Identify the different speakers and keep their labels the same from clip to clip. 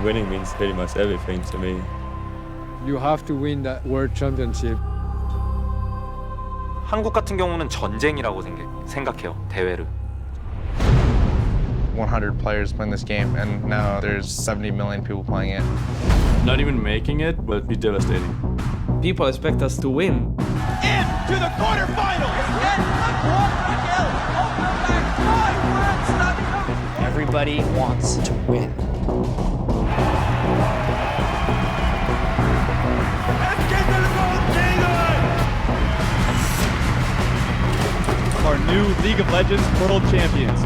Speaker 1: winning means pretty much everything to me.
Speaker 2: You have to win the World Championship.
Speaker 3: 한국 같은 경우는 전쟁이라고 생각해요, 대회를.
Speaker 4: 100 players playing this game, and now there's 70 million people playing it.
Speaker 1: Not even making it would be devastating.
Speaker 5: People expect us to win.
Speaker 6: Into the quarterfinals!
Speaker 7: Everybody wants to win.
Speaker 5: Our new League of Legends World Champions.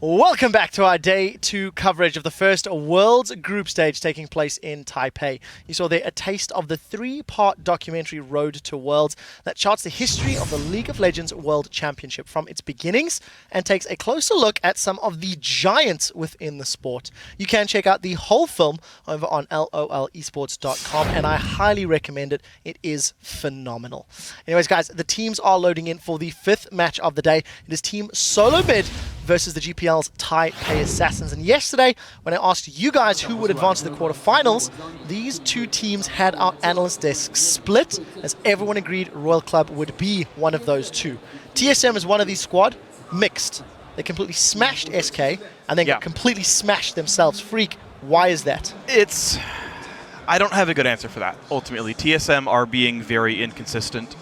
Speaker 8: Welcome back to our Day 2 coverage of the first World's Group Stage taking place in Taipei. You saw there a taste of the 3-part documentary Road to Worlds that charts the history of the League of Legends World Championship from its beginnings and takes a closer look at some of the giants within the sport. You can check out the whole film over on lolesports.com, and I highly recommend it. It is phenomenal. Anyways, guys, the teams are loading in for the 5th match of the day. It is Team Solo Mid versus the GPL's Taipei Assassins. And yesterday, when I asked you guys who would advance to the quarterfinals, these two teams had our analyst desk split, as everyone agreed Royal Club would be one of those two. TSM is one of these squad, mixed. They completely smashed SK, and then completely smashed themselves. Freak, why is that?
Speaker 9: I don't have a good answer for that, ultimately. TSM are being very inconsistent.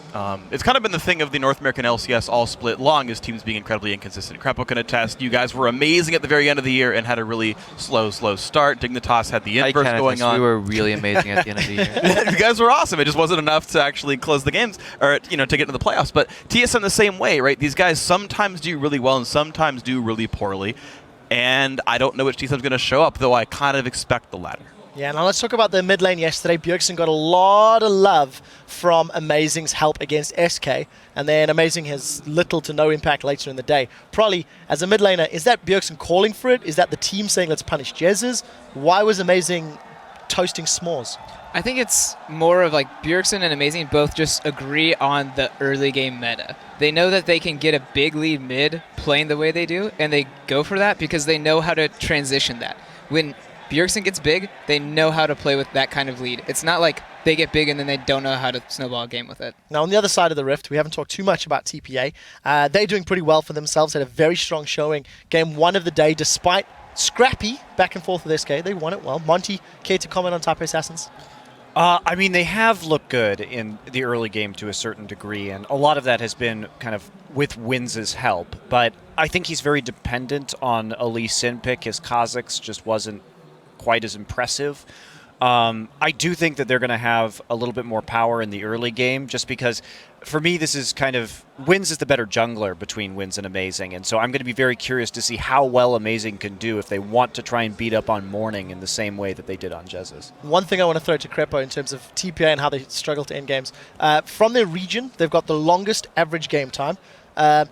Speaker 9: It's kind of been the thing of the North American LCS all split long as teams being incredibly inconsistent. Krepo can attest, you guys were amazing at the very end of the year and had a really slow start. Dignitas had the inverse going on.
Speaker 10: We were really amazing at the end of the year.
Speaker 9: You guys were awesome. It just wasn't enough to actually close the games, or to get into the playoffs. But TSM the same way, right? These guys sometimes do really well and sometimes do really poorly. And I don't know which TSM's going to show up, though I kind of expect the latter.
Speaker 8: Yeah, now let's talk about the mid lane yesterday. Bjergsen got a lot of love from Amazing's help against SK, and then Amazing has little to no impact later in the day. Probably, as a mid laner, is that Bjergsen calling for it? Is that the team saying let's punish Jezzes? Why was Amazing toasting S'mores?
Speaker 7: I think it's more of like Bjergsen and Amazing both just agree on the early game meta. They know that they can get a big lead mid playing the way they do, and they go for that because they know how to transition that. When Bjergsen gets big, they know how to play with that kind of lead. It's not like they get big and then they don't know how to snowball a game with it.
Speaker 8: Now, on the other side of the rift, we haven't talked too much about TPA. They're doing pretty well for themselves, had a very strong showing. Game 1 of the day, despite scrappy back and forth with SK, they won it well. Monty, care to comment on Taipei Assassins?
Speaker 11: I mean, they have looked good in the early game to a certain degree, and a lot of that has been kind of with Wins' help. But I think he's very dependent on a Lee Sin pick. His Kazakhs just wasn't quite as impressive. I do think that they're going to have a little bit more power in the early game, just because for me this is kind of Wins is the better jungler between Wins and Amazing, and so I'm going to be very curious to see how well Amazing can do if they want to try and beat up on Morning in the same way that they did on Jezzes.
Speaker 8: One thing I want to throw to Krepo in terms of TPA and how they struggle to end games. From their region, they've got the longest average game time.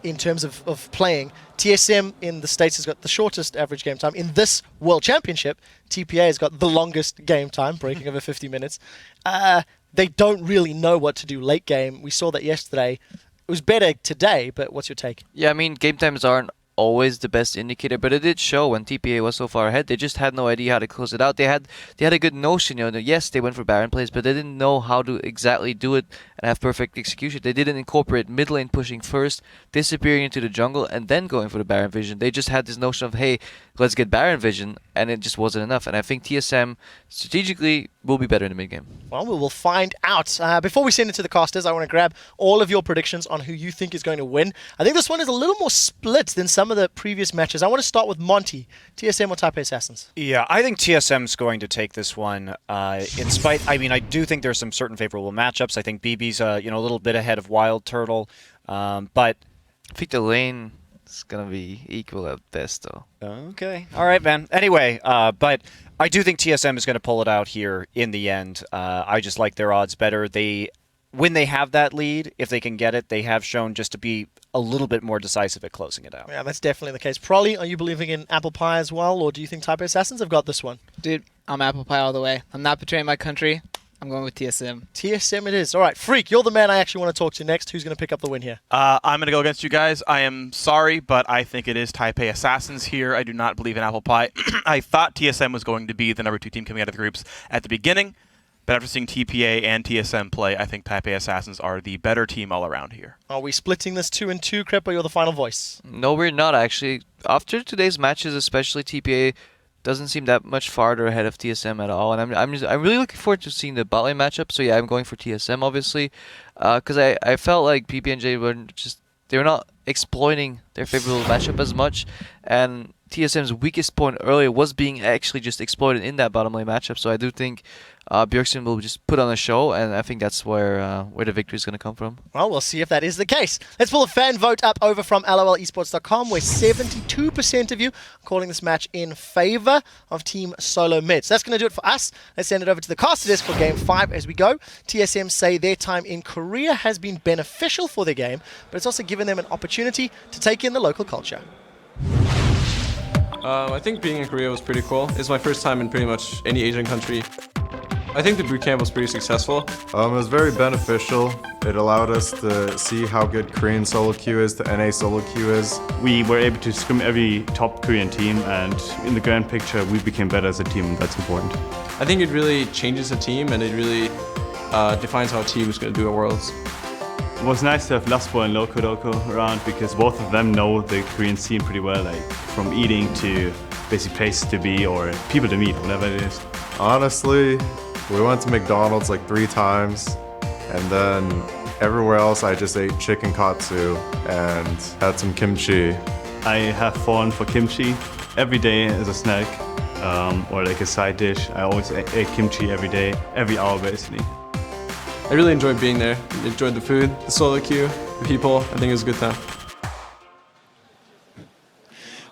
Speaker 8: In terms of playing. TSM in the States has got the shortest average game time. In this World Championship, TPA has got the longest game time, breaking over 50 minutes. They don't really know what to do late game. We saw that yesterday. It was better today, but what's your take?
Speaker 10: Yeah, I mean, game times aren't always the best indicator, but it did show when TPA was so far ahead. They just had no idea how to close it out. They had a good notion, yes, they went for Baron plays, but they didn't know how to exactly do it and have perfect execution. They didn't incorporate mid lane pushing first, disappearing into the jungle, and then going for the Baron vision. They just had this notion of, hey, let's get Baron vision, and it just wasn't enough. And I think TSM strategically will be better in the mid game.
Speaker 8: Well, we will find out. Before we send it to the casters, I want to grab all of your predictions on who you think is going to win. I think this one is a little more split than some of the previous matches. I want to start with Monty. TSM or Taipei Assassins?
Speaker 11: Yeah, I think TSM's going to take this one. I do think there's some certain favorable matchups. I think BB's a little bit ahead of Wild Turtle, but
Speaker 10: I think the lane is going to be equal at best, though.
Speaker 11: Okay. All right, man. Anyway, but I do think TSM is going to pull it out here in the end. I just like their odds better. When they have that lead, if they can get it, they have shown just to be a little bit more decisive at closing it out.
Speaker 8: Yeah, that's definitely the case. Prolly, are you believing in Apple Pie as well, or do you think Taipei Assassins have got this one?
Speaker 7: Dude, I'm Apple Pie all the way. I'm not betraying my country. I'm going with TSM.
Speaker 8: TSM it is. All right, Freak, you're the man I actually want to talk to next. Who's going to pick up the win here?
Speaker 9: I'm going to go against you guys. I am sorry, but I think it is Taipei Assassins here. I do not believe in Apple Pie. I thought TSM was going to be the number 2 team coming out of the groups at the beginning, but after seeing TPA and TSM play, I think Taipei Assassins are the better team all around here.
Speaker 8: Are we splitting this 2-2, Crepa? You're the final voice.
Speaker 10: No, we're not actually. After today's matches, especially TPA doesn't seem that much farther ahead of TSM at all, and I'm really looking forward to seeing the bot lane matchup. So yeah, I'm going for TSM obviously, because I felt like PPNJ were not exploiting their favorable matchup as much, and TSM's weakest point earlier was being actually just exploited in that bottom lane matchup. So I do think Bjergsen will just put on a show, and I think that's where the victory is going to come from.
Speaker 8: Well, we'll see if that is the case. Let's pull a fan vote up over from lolesports.com, where 72% of you are calling this match in favor of Team Solo Mid. So that's going to do it for us. Let's send it over to the caster desk for Game 5 as we go. TSM say their time in Korea has been beneficial for their game, but it's also given them an opportunity to take in the local culture.
Speaker 12: I think being in Korea was pretty cool. It's my first time in pretty much any Asian country. I think the bootcamp was pretty successful.
Speaker 13: It was very beneficial. It allowed us to see how good Korean solo queue is, the NA solo queue is.
Speaker 14: We were able to scrim every top Korean team, and in the grand picture, we became better as a team, and that's important.
Speaker 12: I think it really changes a team, and it really defines how a team is going to do at Worlds.
Speaker 14: It was nice to have Laspo and Loco around, because both of them know the Korean scene pretty well, like from eating to basic places to be or people to meet, whatever it is.
Speaker 13: Honestly, we went to McDonald's like 3 times, and then everywhere else I just ate chicken katsu and had some kimchi.
Speaker 14: I have fallen for kimchi every day as a snack, or like a side dish. I always ate kimchi every day, every hour basically.
Speaker 12: I really enjoyed being there. Enjoyed the food, the solo queue, the people. I think it was a good time.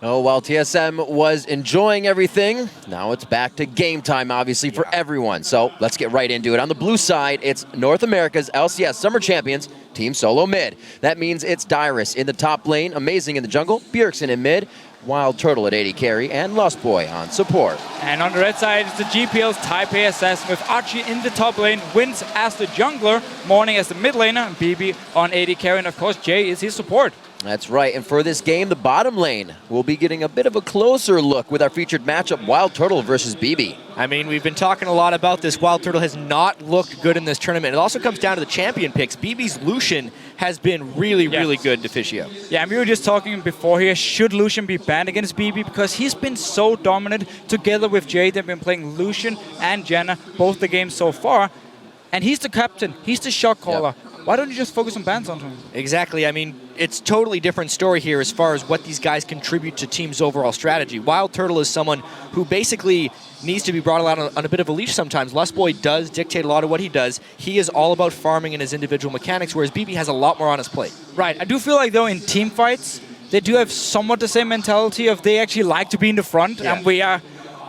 Speaker 15: Oh, while TSM was enjoying everything, now it's back to game time, obviously, for everyone. So let's get right into it. On the blue side, it's North America's LCS Summer Champions, Team Solo Mid. That means it's Dyrus in the top lane, Amazing in the jungle, Bjergsen in mid, Wild Turtle at AD carry, and Lost Boy on support.
Speaker 5: And on the red side, it's the GPL's Taipei Assassin with Archie in the top lane, Wins as the jungler, Morning as the mid laner, and BB on AD carry, and of course Jay is his support.
Speaker 15: That's right, and for this game, the bottom lane will be getting a bit of a closer look with our featured matchup, Wild Turtle versus BB.
Speaker 16: I mean, we've been talking a lot about this. Wild Turtle has not looked good in this tournament. It also comes down to the champion picks. BB's Lucian has been really good to Fischio.
Speaker 5: Yeah, and we were just talking before here, should Lucian be banned against BB? Because he's been so dominant together with Jay. They've been playing Lucian and Janna both the games so far. And he's the captain. He's the shot caller. Yep. Why don't you just focus on bans on him?
Speaker 16: Exactly. I mean, it's totally different story here as far as what these guys contribute to team's overall strategy. Wild Turtle is someone who basically needs to be brought out on a bit of a leash sometimes. Lust Boy does dictate a lot of what he does. He is all about farming in his individual mechanics, whereas BB has a lot more on his plate.
Speaker 5: Right. I do feel like, though, in team fights, they do have somewhat the same mentality of they actually like to be in the front, and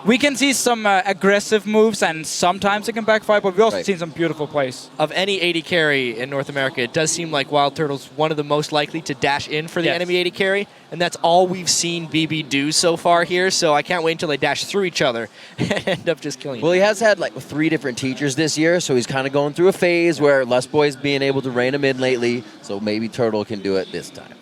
Speaker 5: we can see some aggressive moves, and sometimes it can backfire, but we also seen some beautiful plays.
Speaker 16: Of any AD carry in North America, it does seem like Wild Turtle's one of the most likely to dash in for the enemy AD carry, and that's all we've seen BB do so far here, so I can't wait until they dash through each other and end up just killing
Speaker 15: Well, he has had like 3 different teachers this year, so he's kind of going through a phase where Lust Boy's being able to rein him in lately, so maybe Turtle can do it this time.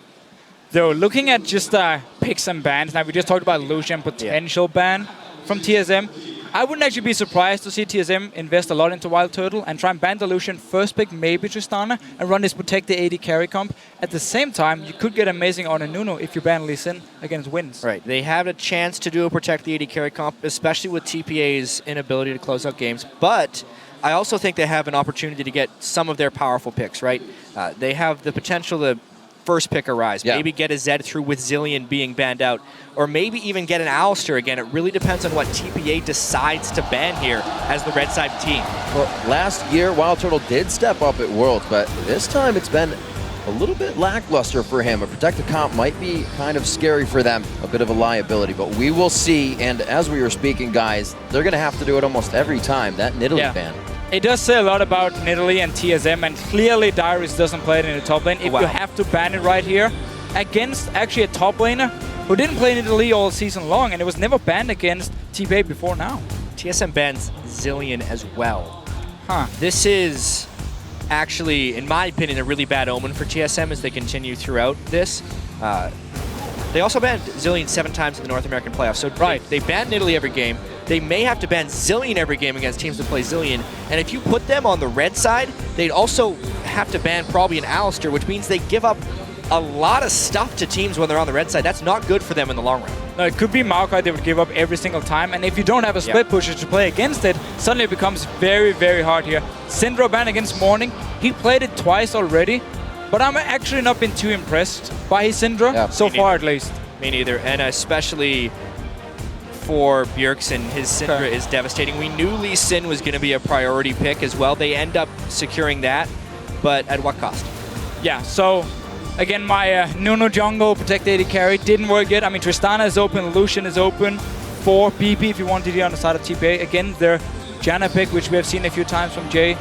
Speaker 5: Though, looking at just picks and bans, now we just talked about Lucian potential ban from TSM. I wouldn't actually be surprised to see TSM invest a lot into Wild Turtle and try and ban the Lucian first pick, maybe Tristana, and run this protect the AD carry comp. At the same time, you could get Amazing on a Nuno if you ban Lee Sin against Wins.
Speaker 16: Right, they have a chance to do a protect the AD carry comp, especially with TPA's inability to close out games, but I also think they have an opportunity to get some of their powerful picks, right? They have the potential to first pick a Rise, maybe get a Zed through with Zillion being banned out, or maybe even get an Alistair again. It really depends on what TPA decides to ban here as the red side team.
Speaker 15: Well, last year, Wild Turtle did step up at Worlds, but this time it's been a little bit lackluster for him. A protected comp might be kind of scary for them, a bit of a liability, but we will see. And as we were speaking, guys, they're going to have to do it almost every time, that Nidalee ban.
Speaker 5: It does say a lot about Nidalee and TSM, and clearly Dyrus doesn't play it in the top lane. If you have to ban it right here, against actually a top laner who didn't play in Italy all season long, and it was never banned against TPA before now.
Speaker 16: TSM bans Zillion as well.
Speaker 5: Huh.
Speaker 16: This is actually, in my opinion, a really bad omen for TSM as they continue throughout this. They also banned Zillion 7 times in the North American playoffs. So they banned Italy every game. They may have to ban Zillion every game against teams that play Zillion. And if you put them on the red side, they'd also have to ban probably an Alistair, which means they give up a lot of stuff to teams when they're on the red side. That's not good for them in the long run.
Speaker 5: No, it could be Maokai they would give up every single time, and if you don't have a split pusher to play against it, suddenly it becomes very, very hard here. Syndra ban against Morning, he played it twice already, but I'm actually not been too impressed by his Syndra, so far at least.
Speaker 16: Me neither, and especially for Bjergsen, his Syndra is devastating. We knew Lee Sin was going to be a priority pick as well. They end up securing that, but at what cost?
Speaker 5: Yeah, so again, my Nuno jungle protect AD carry didn't work yet. I mean, Tristana is open, Lucian is open for PP if you want DD on the side of TPA. Again, their Janna pick, which we have seen a few times from Jay.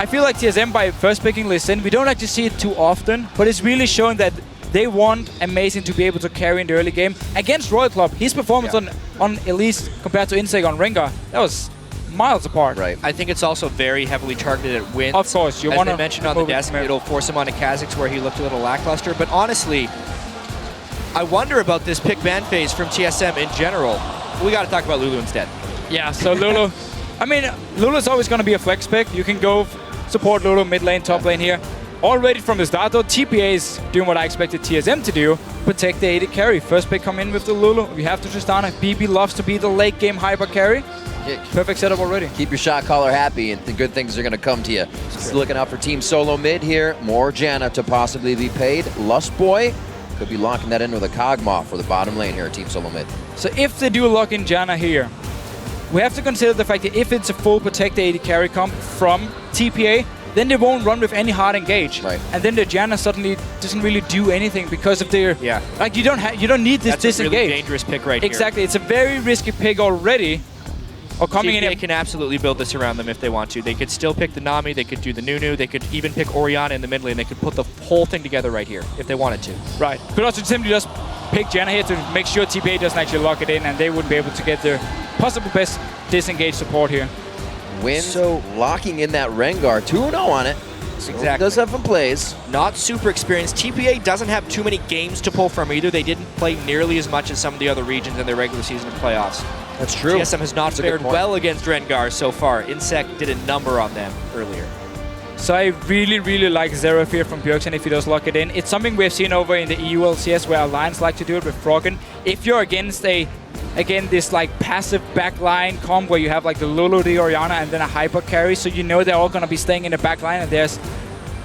Speaker 5: I feel like TSM, by first picking Lee Sin, we don't actually see it too often, but it's really showing that they want Amazing to be able to carry in the early game. Against Royal Club, his performance on Elise compared to Inseg on Rengar, that was miles apart.
Speaker 15: Right.
Speaker 16: I think it's also very heavily targeted at wins.
Speaker 5: Of course, you
Speaker 16: want to mention on the desk,
Speaker 5: it'll
Speaker 16: force him onto Kha'Zix where he looked a little lackluster. But honestly, I wonder about this pick ban phase from TSM in general. We got to talk about Lulu instead.
Speaker 5: Yeah, so Lulu, I mean, Lulu's always going to be a flex pick. You can go support Lulu mid lane, top lane here. Already from the start though, TPA is doing what I expected TSM to do, protect the AD carry. First pick come in with the Lulu. We have the Tristana. BB loves to be the late game hyper carry. Perfect setup already.
Speaker 15: Keep your shot caller happy, and the good things are going to come to you. Just looking out for Team Solo mid here. More Janna to possibly be paid. Lust Boy could be locking that in with a Kog'Maw for the bottom lane here at Team Solo mid.
Speaker 5: So if they do lock in Janna here, we have to consider the fact that if it's a full protect AD carry comp from TPA, then they won't run with any hard engage.
Speaker 15: Right.
Speaker 5: And then the Janna suddenly doesn't really do anything because of their...
Speaker 16: Yeah.
Speaker 5: Like, you don't need this
Speaker 16: That's
Speaker 5: disengage.
Speaker 16: a really dangerous pick right here.
Speaker 5: Exactly. It's a very risky pick already. Or coming
Speaker 16: TPA
Speaker 5: in...
Speaker 16: can absolutely build this around them if they want to. They could still pick the Nami, they could do the Nunu, they could even pick Orianna in the mid lane. They could put the whole thing together right here if they wanted to.
Speaker 5: Right. Could also simply just pick Janna here to make sure TPA doesn't actually lock it in, and they wouldn't be able to get their possible best disengage support here.
Speaker 15: Win locking in that Rengar. 2-0 on it. So
Speaker 16: Exactly.
Speaker 15: does have some plays.
Speaker 16: Not super experienced. TPA doesn't have too many games to pull from either. They didn't play nearly as much as some of the other regions in their regular season of playoffs.
Speaker 15: That's true.
Speaker 16: TSM has not fared well against Rengar so far. Insect did a number on them earlier.
Speaker 5: So I really, really like Xerath here from Bjergsen if he does lock it in. It's something we've seen over in the EU LCS where Alliance like to do it with Froggen. If you're against this like passive backline comp where you have like the Lulu, the Orianna, and then a hyper carry, so you know they're all going to be staying in the backline, and there's,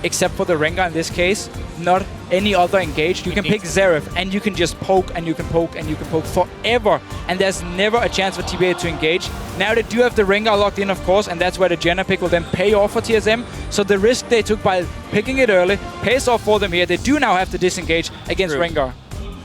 Speaker 5: except for the Rengar in this case, not any other engaged. You can pick Xerath and you can just poke and you can poke and you can poke forever, and there's never a chance for TPA to engage. Now they do have the Rengar locked in, of course, and that's where the Janna pick will then pay off for TSM. So the risk they took by picking it early pays off for them here. They do now have to disengage against Rengar.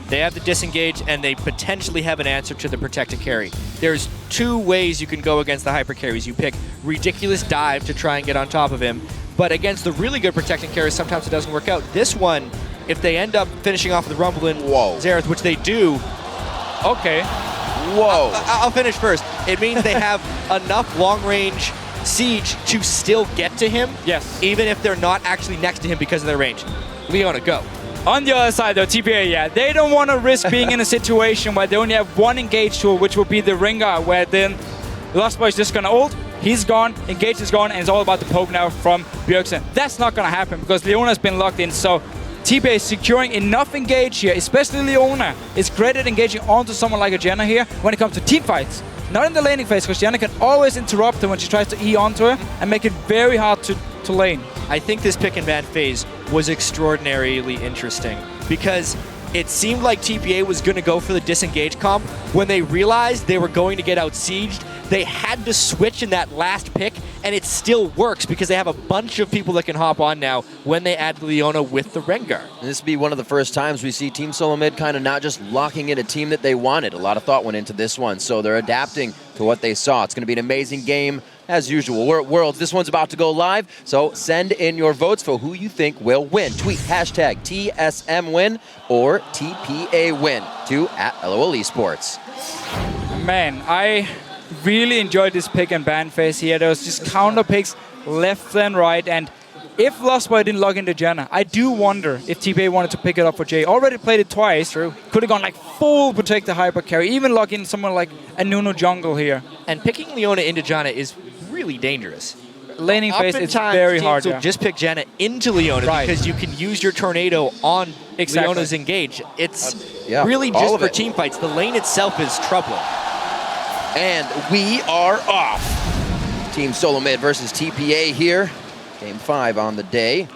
Speaker 16: They have to disengage, and they potentially have an answer to the protected carry. There's two ways you can go against the hyper carries. You pick ridiculous dive to try and get on top of him, but against the really good protected carries, sometimes it doesn't work out. This one, if they end up finishing off with Rumble in Xerath, which they do...
Speaker 5: Okay.
Speaker 15: Whoa.
Speaker 16: I'll finish first. It means they have enough long-range siege to still get to him.
Speaker 5: Yes.
Speaker 16: Even if they're not actually next to him because of their range. Leona, go.
Speaker 5: On the other side though, TPA, yeah, they don't want to risk being in a situation where they only have one engage tool, which will be the Rengar, where then Lost Boy is just going to ult, he's gone, engage is gone, and it's all about the poke now from Bjergsen. That's not going to happen because Leona's been locked in, so TPA is securing enough engage here, especially Leona is great at engaging onto someone like a Janna here when it comes to team fights. Not in the laning phase, because Janna can always interrupt her when she tries to E onto her and make it very hard to lane.
Speaker 16: I think this pick and ban phase was extraordinarily interesting because it seemed like TPA was going to go for the disengage comp. When they realized they were going to get out-sieged, they had to switch in that last pick, and it still works because they have a bunch of people that can hop on now when they add Leona with the Rengar.
Speaker 15: And this will be one of the first times we see Team Solo Mid kind of not just locking in a team that they wanted. A lot of thought went into this one, so they're adapting to what they saw. It's going to be an amazing game as usual. We're at Worlds. This one's about to go live, so send in your votes for who you think will win. Tweet hashtag TSM win or TPA win to @LOL Esports.
Speaker 5: Man, I really enjoyed this pick and ban phase here. There was just counter picks left and right, and if Lostboy didn't log into Janna, I do wonder if TPA wanted to pick it up for Jay. Already played it twice. True. Could have gone like full protect the hyper carry, even log in someone like a Nuno jungle here.
Speaker 16: And picking Leona into Janna is really dangerous.
Speaker 5: Laning phase is very hard.
Speaker 16: So just pick Janna into Leona because you can use your tornado on Leona's engage. It's really just for team fights. The lane itself is troubling.
Speaker 15: And we are off. Team Solo Mid versus TPA here. Game 5 on the day.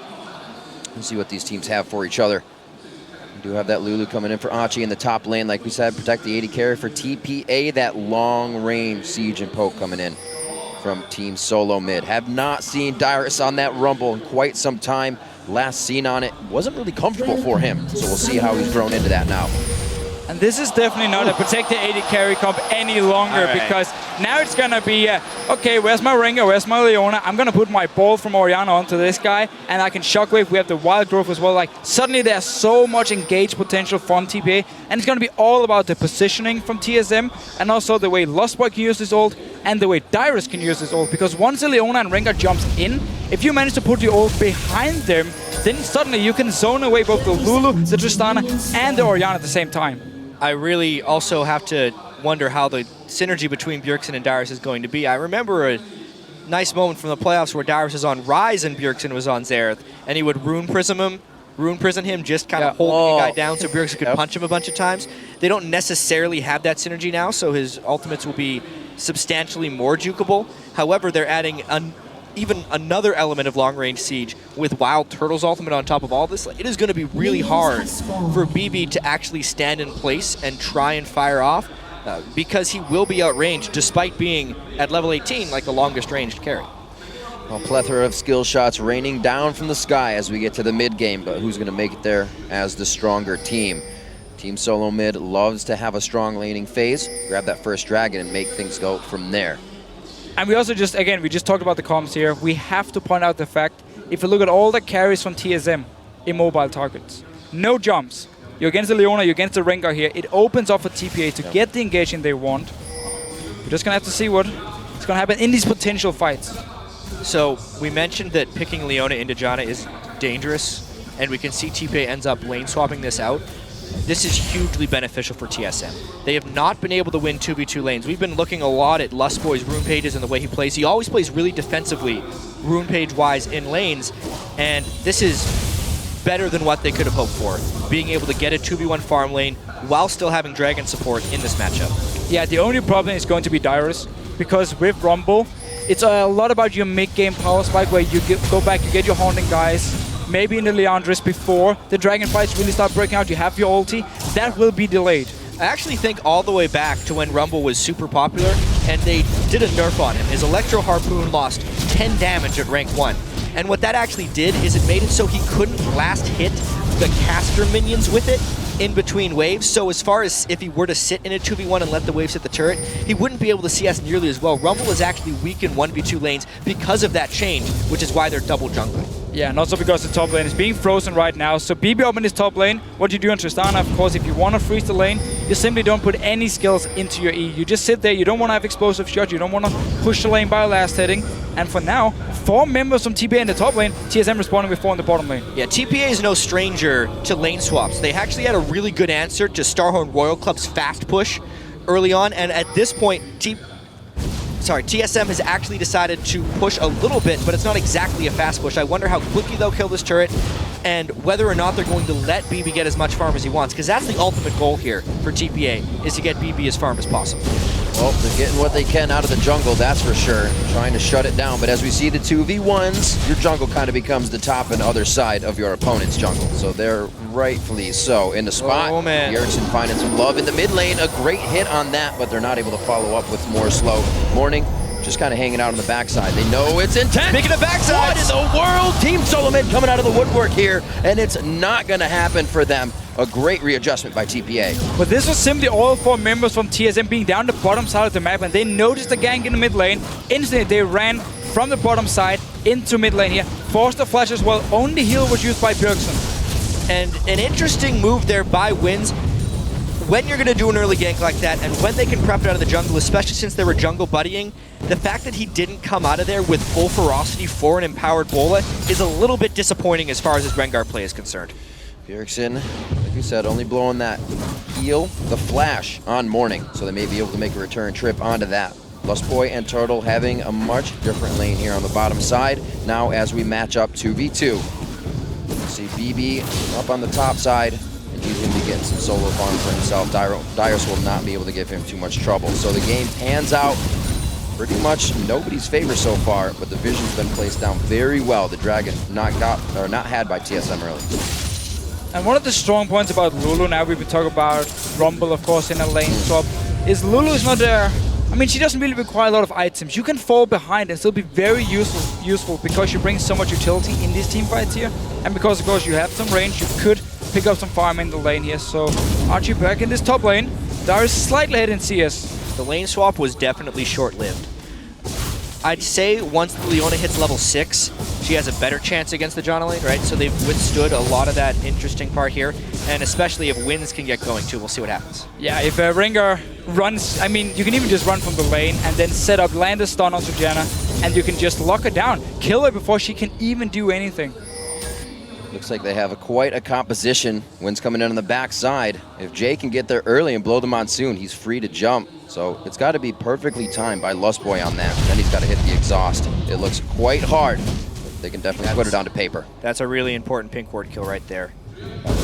Speaker 15: We'll see what these teams have for each other. We do have that Lulu coming in for Achi in the top lane. Like we said, protect the AD carry for TPA. That long-range siege and poke coming in from Team Solo Mid. Have not seen Dyrus on that Rumble in quite some time. Last seen on it wasn't really comfortable for him. So we'll see how he's grown into that now.
Speaker 5: And this is definitely not a protect the AD carry comp any longer because now it's going to be, okay, where's my Ringer, where's my Leona? I'm going to put my ball from Orianna onto this guy and I can shockwave. We have the wild growth as well. Like suddenly there's so much engaged potential from TPA and it's going to be all about the positioning from TSM and also the way Lostboy can use his ult and the way Dyrus can use his ult because once a Leona and Ringer jumps in, if you manage to put your ult behind them, then suddenly you can zone away both the Lulu, the Tristana, and the Orianna at the same time.
Speaker 16: I really also have to wonder how the synergy between Bjergsen and Dyrus is going to be. I remember a nice moment from the playoffs where Dyrus was on Ryze and Bjergsen was on Xerath, and he would rune prison him, just kind of holding the guy down so Bjergsen could punch him a bunch of times. They don't necessarily have that synergy now, so his ultimates will be substantially more jukeable. However, they're adding even another element of long-range siege with Wild Turtle's ultimate on top of all this. It is going to be really hard for BB to actually stand in place and try and fire off because he will be outranged despite being at level 18 like the longest ranged carry.
Speaker 15: A plethora of skill shots raining down from the sky as we get to the mid game, but who's going to make it there as the stronger team? Team Solo Mid loves to have a strong laning phase, grab that first dragon and make things go from there.
Speaker 5: And we also just, again, we just talked about the comms here. We have to point out the fact, if you look at all the carries from TSM, immobile targets. No jumps. You're against the Leona, you're against the Rengar here. It opens up for TPA to get the engagement they want. We're just going to have to see what is going to happen in these potential fights.
Speaker 16: So we mentioned that picking Leona into Janna is dangerous, and we can see TPA ends up lane swapping this out. This is hugely beneficial for TSM. They have not been able to win 2v2 lanes. We've been looking a lot at Lustboy's rune pages and the way he plays. He always plays really defensively, rune page-wise, in lanes, and this is better than what they could have hoped for, being able to get a 2v1 farm lane while still having Dragon support in this matchup.
Speaker 5: Yeah, the only problem is going to be Dyrus, because with Rumble, it's a lot about your mid-game power spike where you go back, you get your haunting guys, maybe in the Leandris before the Dragon fights really start breaking out, you have your ulti, that will be delayed.
Speaker 16: I actually think all the way back to when Rumble was super popular and they did a nerf on him. His Electro Harpoon lost 10 damage at rank 1. And what that actually did is it made it so he couldn't last hit the caster minions with it in between waves. So as far as if he were to sit in a 2v1 and let the waves hit the turret, he wouldn't be able to CS nearly as well. Rumble is actually weak in 1v2 lanes because of that change, which is why they're double jungling.
Speaker 5: Yeah, and also because the top lane is being frozen right now. So BB up in his top lane, what you do on Tristana, of course, if you want to freeze the lane, you simply don't put any skills into your E. You just sit there, you don't want to have explosive shots, you don't want to push the lane by last hitting. And for now, 4 members from TPA in the top lane, TSM responding with 4 in the bottom lane.
Speaker 16: Yeah, TPA is no stranger to lane swaps. They actually had a really good answer to Starhorn Royal Club's fast push early on, and at this point, TSM has actually decided to push a little bit, but it's not exactly a fast push. I wonder how quickly they'll kill this turret and whether or not they're going to let BB get as much farm as he wants, because that's the ultimate goal here for TPA, is to get BB as farm as possible.
Speaker 15: Well, they're getting what they can out of the jungle, that's for sure. Trying to shut it down, but as we see the 2v1s, your jungle kind of becomes the top and other side of your opponent's jungle. So they're rightfully so in the spot.
Speaker 16: Oh, man.
Speaker 15: Bjergsen finding some love in the mid lane. A great hit on that, but they're not able to follow up with more slow. Morning, just kind of hanging out on the backside. They know it's intense.
Speaker 16: Speaking of backsides,
Speaker 15: what in the world? Team Solo Mid coming out of the woodwork here, and it's not going to happen for them. A great readjustment by TPA.
Speaker 5: But this was simply all 4 members from TSM being down the bottom side of the map, and they noticed the gank in the mid lane. Instantly, they ran from the bottom side into mid lane here. Forced the flash as well. Only heal was used by Bjergsen.
Speaker 16: And an interesting move there by Wins. When you're going to do an early gank like that, and when they can prep it out of the jungle, especially since they were jungle buddying, the fact that he didn't come out of there with full ferocity for an empowered Bola is a little bit disappointing as far as his Rengar play is concerned.
Speaker 15: Bjergsen, like you said, only blowing that heal, the flash on Morning, so they may be able to make a return trip onto that. Lustboy and Turtle having a much different lane here on the bottom side. Now as we match up 2v2. See BB up on the top side, and he's going to be getting some solo farm for himself. Dyrus will not be able to give him too much trouble. So the game pans out pretty much nobody's favor so far, but the vision's been placed down very well. The Dragon not had by TSM early.
Speaker 5: And one of the strong points about Lulu, now we've been talking about Rumble, of course, in a lane swap, is Lulu is not there. I mean, she doesn't really require a lot of items. You can fall behind and still be very useful because you bring so much utility in these team fights here. And because, of course, you have some range, you could pick up some farm in the lane here. So Archie back in this top lane. Darius slightly ahead in CS.
Speaker 16: The lane swap was definitely short-lived. I'd say once Leona hits level 6, she has a better chance against the Janna lane, right? So they've withstood a lot of that interesting part here, and especially if Wins can get going too, we'll see what happens.
Speaker 5: Yeah, if Rengar runs, I mean, you can even just run from the lane and then set up, land a stun onto Janna, and you can just lock her down, kill her before she can even do anything.
Speaker 15: Looks like they have quite a composition. Wins coming in on the backside. If Jay can get there early and blow the Monsoon, he's free to jump. So it's got to be perfectly timed by Lustboy on that. Then he's got to hit the exhaust. It looks quite hard, but they can definitely put it onto paper.
Speaker 16: That's a really important pink ward kill right there.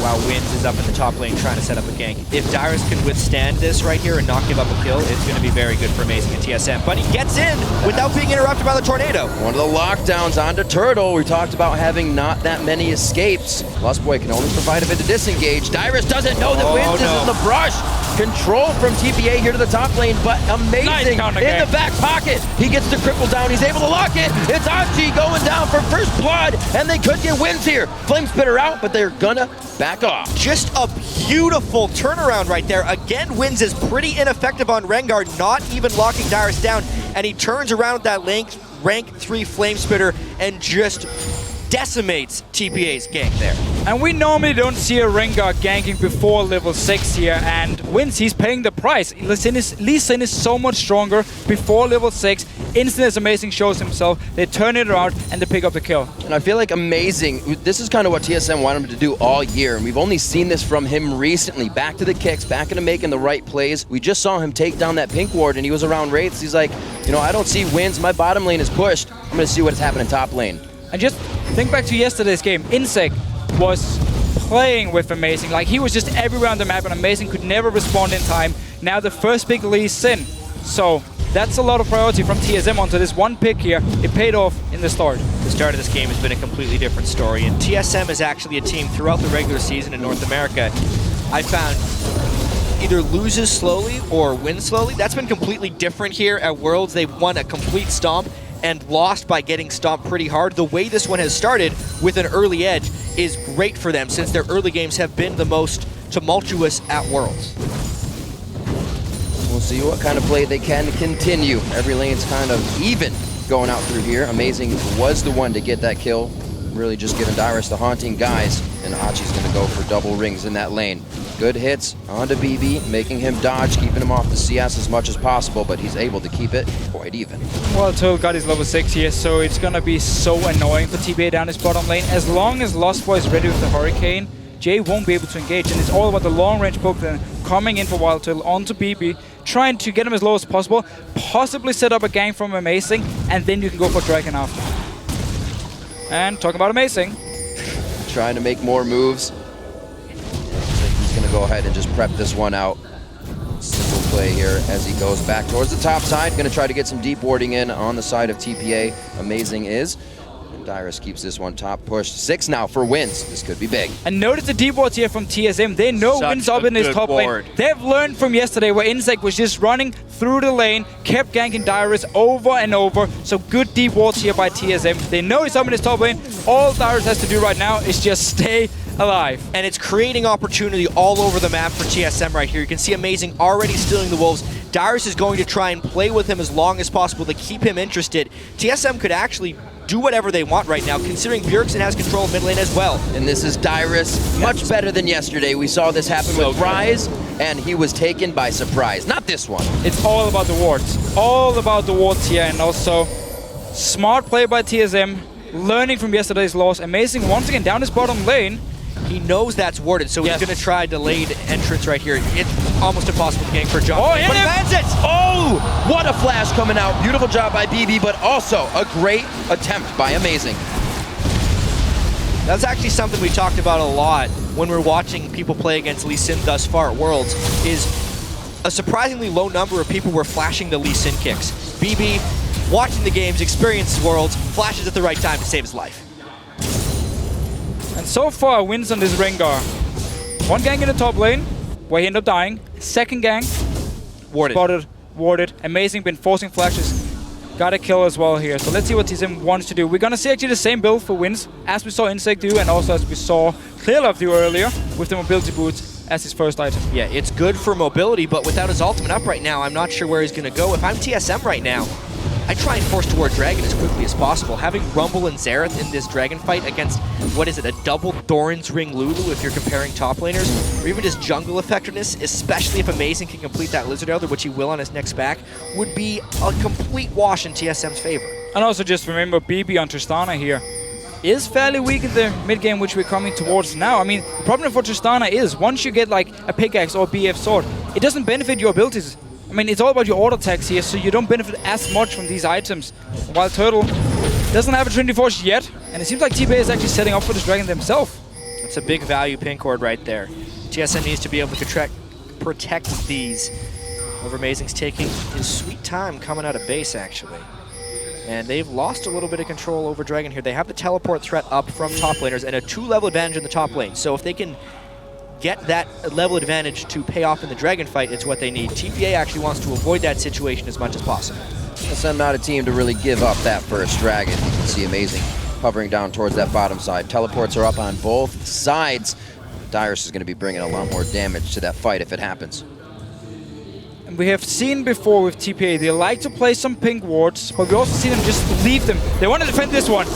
Speaker 16: While Wins is up in the top lane trying to set up a gank. If Dyrus can withstand this right here and not give up a kill, it's going to be very good for Amazing and TSM. But he gets in without being interrupted by the tornado.
Speaker 15: One of the lockdowns onto Turtle. We talked about having not that many escapes. Lustboy can only provide a bit of disengage. Dyrus doesn't know that Wins is in the brush. Control from TPA here to the top lane, but amazing in the back pocket. He gets the cripple down. He's able to lock it. It's Archie going down for first blood, and they could get Wins here. Flame Spitter out, but they're gonna back off.
Speaker 16: Just a beautiful turnaround right there. Again, Wins is pretty ineffective on Rengar, not even locking Dyrus down, and he turns around with that rank 3 Flame Spitter and just decimates TPA's gank there.
Speaker 5: And we normally don't see a Rengar ganking before level 6 here, and Wins, he's paying the price. Lee Sin is so much stronger before level 6. Instant as Amazing shows himself, they turn it around and they pick up the kill.
Speaker 15: And I feel like Amazing, this is kind of what TSM wanted him to do all year, and we've only seen this from him recently. Back to the kicks, back into making the right plays. We just saw him take down that pink ward, and he was around Wraiths. He's like, you know, I don't see Wins, my bottom lane is pushed. I'm gonna see what's happening top lane.
Speaker 5: And just think back to yesterday's game. Insec was playing with Amazing. Like, he was just everywhere on the map, and Amazing could never respond in time. Now the first pick Lee Sin. So that's a lot of priority from TSM onto this one pick here. It paid off in the start.
Speaker 16: The start of this game has been a completely different story, and TSM is actually a team throughout the regular season in North America I found either loses slowly or wins slowly. That's been completely different here at Worlds. They've won a complete stomp and lost by getting stomped pretty hard. The way this one has started with an early edge is great for them, since their early games have been the most tumultuous at Worlds.
Speaker 15: We'll see what kind of play they can continue. Every lane's kind of even going out through here. Amazing was the one to get that kill, really just giving Dyrus the haunting guys, and Achi's gonna go for double rings in that lane. Good hits onto BB, making him dodge, keeping him off the CS as much as possible, but he's able to keep it quite even.
Speaker 5: Well, Turtle got his level 6 here, so it's gonna be so annoying for TPA down his bottom lane. As long as Lustboy is ready with the Hurricane, Jay won't be able to engage, and it's all about the long-range poke then coming in for Wild Turtle onto BB, trying to get him as low as possible, possibly set up a gank from Amazing, and then you can go for Dragon after. And talking about Amazing.
Speaker 15: Trying to make more moves. He's going to go ahead and just prep this one out. Simple play here as he goes back towards the top side. Going to try to get some deep warding in on the side of TPA. Amazing is. And Dyrus keeps this one top pushed. 6 now for Wins. This could be big.
Speaker 5: And notice the deep wards here from TSM. They know Wins up in his top lane. They've learned from yesterday where Insec was just running through the lane, kept ganking Dyrus over and over. So good deep wards here by TSM. They know he's up in his top lane. All Dyrus has to do right now is just stay alive.
Speaker 16: And it's creating opportunity all over the map for TSM right here. You can see Amazing already stealing the Wolves. Dyrus is going to try and play with him as long as possible to keep him interested. TSM could actually do whatever they want right now, considering Bjergsen has control of mid lane as well.
Speaker 15: And this is Dyrus, much better than yesterday. We saw this happen with Rise, and he was taken by surprise. Not this one.
Speaker 5: It's all about the wards. All about the wards here, and also smart play by TSM, learning from yesterday's loss. Amazing once again down his bottom lane.
Speaker 16: He knows that's warded, so he's going to try delayed entrance right here. It's almost impossible to gank for John.
Speaker 15: Oh,
Speaker 16: but he lands it!
Speaker 15: Oh, what a flash coming out. Beautiful job by BB, but also a great attempt by Amazing.
Speaker 16: That's actually something we talked about a lot when we're watching people play against Lee Sin thus far at Worlds, is a surprisingly low number of people were flashing the Lee Sin kicks. BB, watching the games, experiences Worlds, flashes at the right time to save his life.
Speaker 5: And so far, wins on this Rengar. One gank in the top lane, where he ended up dying. Second gank,
Speaker 16: warded.
Speaker 5: Spotted, warded. Amazing, been forcing flashes. Got a kill as well here. So let's see what TSM wants to do. We're going to see actually the same build for wins, as we saw Insect do, and also as we saw Clearlove do earlier, with the mobility boots as his first item.
Speaker 16: Yeah, it's good for mobility, but without his ultimate up right now, I'm not sure where he's going to go. If I'm TSM right now, I try and force toward Dragon as quickly as possible. Having Rumble and Xerath in this Dragon fight against, what is it, a double Doran's Ring Lulu if you're comparing top laners, or even just jungle effectiveness, especially if Amazing can complete that Lizard Elder, which he will on his next back, would be a complete wash in TSM's favor.
Speaker 5: And also just remember BB on Tristana here is fairly weak in the mid game, which we're coming towards now. I mean, the problem for Tristana is once you get like a pickaxe or BF sword, it doesn't benefit your abilities. I mean, it's all about your auto attacks here, so you don't benefit as much from these items. While Turtle doesn't have a Trinity Force yet, and it seems like TPA is actually setting up for this Dragon themselves.
Speaker 16: It's a big value pink ward right there. TSM needs to be able to protect these. Over Amazing's taking his sweet time coming out of base, actually. And they've lost a little bit of control over Dragon here. They have the teleport threat up from top laners and a 2-level advantage in the top lane. So if they can get that level advantage to pay off in the Dragon fight, it's what they need. TPA actually wants to avoid that situation as much as possible.
Speaker 15: TSM not a team to really give up that first Dragon. You can see Amazing hovering down towards that bottom side. Teleports are up on both sides. Dyrus is going to be bringing a lot more damage to that fight if it happens.
Speaker 5: And we have seen before with TPA, they like to play some pink wards, but we also see them just leave them. They want to defend this one.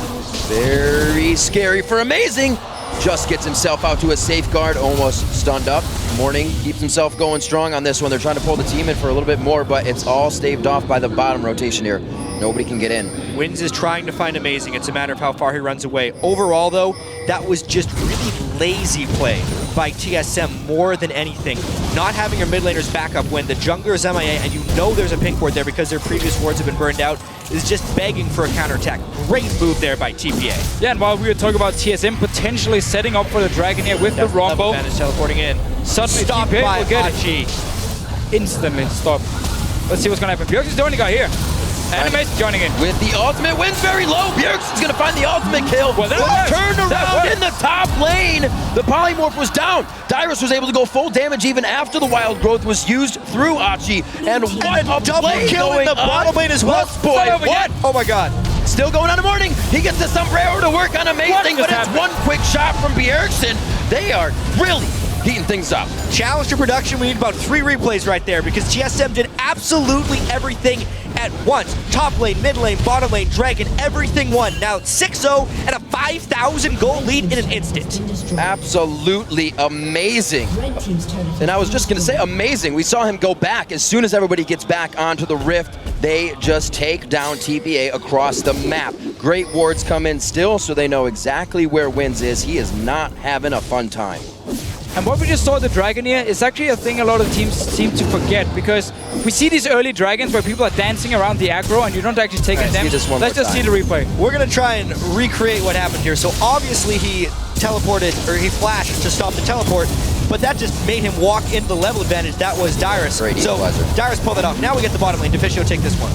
Speaker 15: Very scary for Amazing. Just gets himself out to a safeguard, almost stunned up. Morning keeps himself going strong on this one. They're trying to pull the team in for a little bit more, but it's all staved off by the bottom rotation here. Nobody can get in.
Speaker 16: Wins is trying to find Amazing. It's a matter of how far he runs away. Overall, though, that was just really lazy play by TSM more than anything. Not having your mid laners back up when the jungler is MIA and you know there's a pink ward there because their previous wards have been burned out is just begging for a counterattack. Great move there by TPA.
Speaker 5: Yeah, and while we were talking about TSM potentially setting up for the Dragon here with the Rumble,
Speaker 16: advantage teleporting in.
Speaker 5: Suddenly
Speaker 16: Stopped
Speaker 5: TPA
Speaker 16: by
Speaker 5: will get
Speaker 16: Hachi.
Speaker 5: instantly stopped. Let's see what's going to happen. Bjergsen's the only guy here. Animate's joining in.
Speaker 15: With the ultimate, wins very low. Bjergsen's going to find the ultimate kill.
Speaker 5: Well, that
Speaker 15: turned around in the top lane. The polymorph was down. Dyrus was able to go full damage even after the wild growth was used through Hachi. And what a
Speaker 16: double
Speaker 15: play
Speaker 16: kill
Speaker 15: going
Speaker 16: in the bottom lane as well.
Speaker 15: Boy, what?
Speaker 16: Oh my god.
Speaker 15: Still going on the Morning. He gets the sombrero to work on Amazing, but it's one quick shot from Bjergsen. They are really heating things up.
Speaker 16: Challenge to production, we need about 3 replays right there because TSM did absolutely everything at once. Top lane, mid lane, bottom lane, Dragon, everything won. Now it's 6-0 and a 5,000 goal lead in an instant.
Speaker 15: Absolutely amazing. And I was just going to say amazing. We saw him go back. As soon as everybody gets back onto the Rift, they just take down TPA across the map. Great wards come in still, so they know exactly where Wins is. He is not having a fun time.
Speaker 5: And what we just saw the Dragon here is actually a thing a lot of teams seem to forget, because we see these early Dragons where people are dancing around the aggro and you don't actually take them. Let's just see the replay.
Speaker 16: We're going to try and recreate what happened here. So obviously he teleported, or he flashed to stop the teleport, but that just made him walk into the level advantage. That was Dyrus.
Speaker 15: Great
Speaker 16: so
Speaker 15: equalizer.
Speaker 16: Dyrus pulled it off. Now we get the bottom lane. Deficio take this one.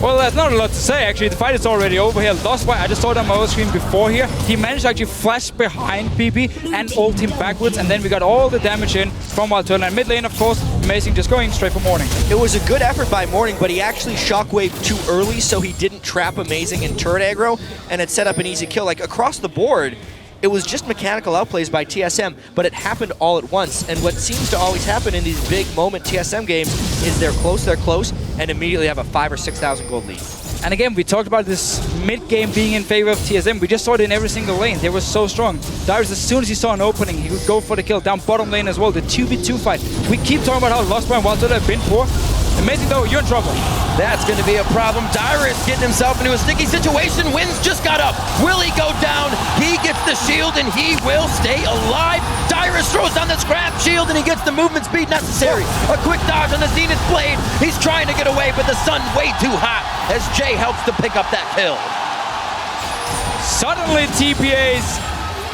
Speaker 5: Well, there's not a lot to say, actually. The fight is already over here. Lost by, I just saw it on my other screen before here. He managed to actually flash behind PP and ult him backwards, and then we got all the damage in from Wild Turtle. And mid lane, of course, Amazing just going straight for Morning.
Speaker 16: It was a good effort by Morning, but he actually shockwaved too early, so he didn't trap Amazing in turret aggro, and it set up an easy kill. Like, across the board, It was just mechanical outplays by TSM, but it happened all at once. And what seems to always happen in these big moment TSM games is they're close, and immediately have a 5,000 or 6,000 gold lead.
Speaker 5: And again, we talked about this mid-game being in favor of TSM. We just saw it in every single lane. They were so strong. Darius, as soon as he saw an opening, he would go for the kill. Down bottom lane as well, the 2v2 fight. We keep talking about how Lost Boy and Wild Turtle have been poor. Amazing though, you're in trouble.
Speaker 15: That's going to be a problem. Darius getting himself into a sticky situation. Wins just got up. Will he go down? He gets the shield and he will stay alive. Darius throws down the scrap shield and he gets the movement speed necessary. A quick dodge on the Zenith blade. He's trying to get away, but the sun's way too hot as Jay helps to pick up that kill.
Speaker 5: Suddenly TPA's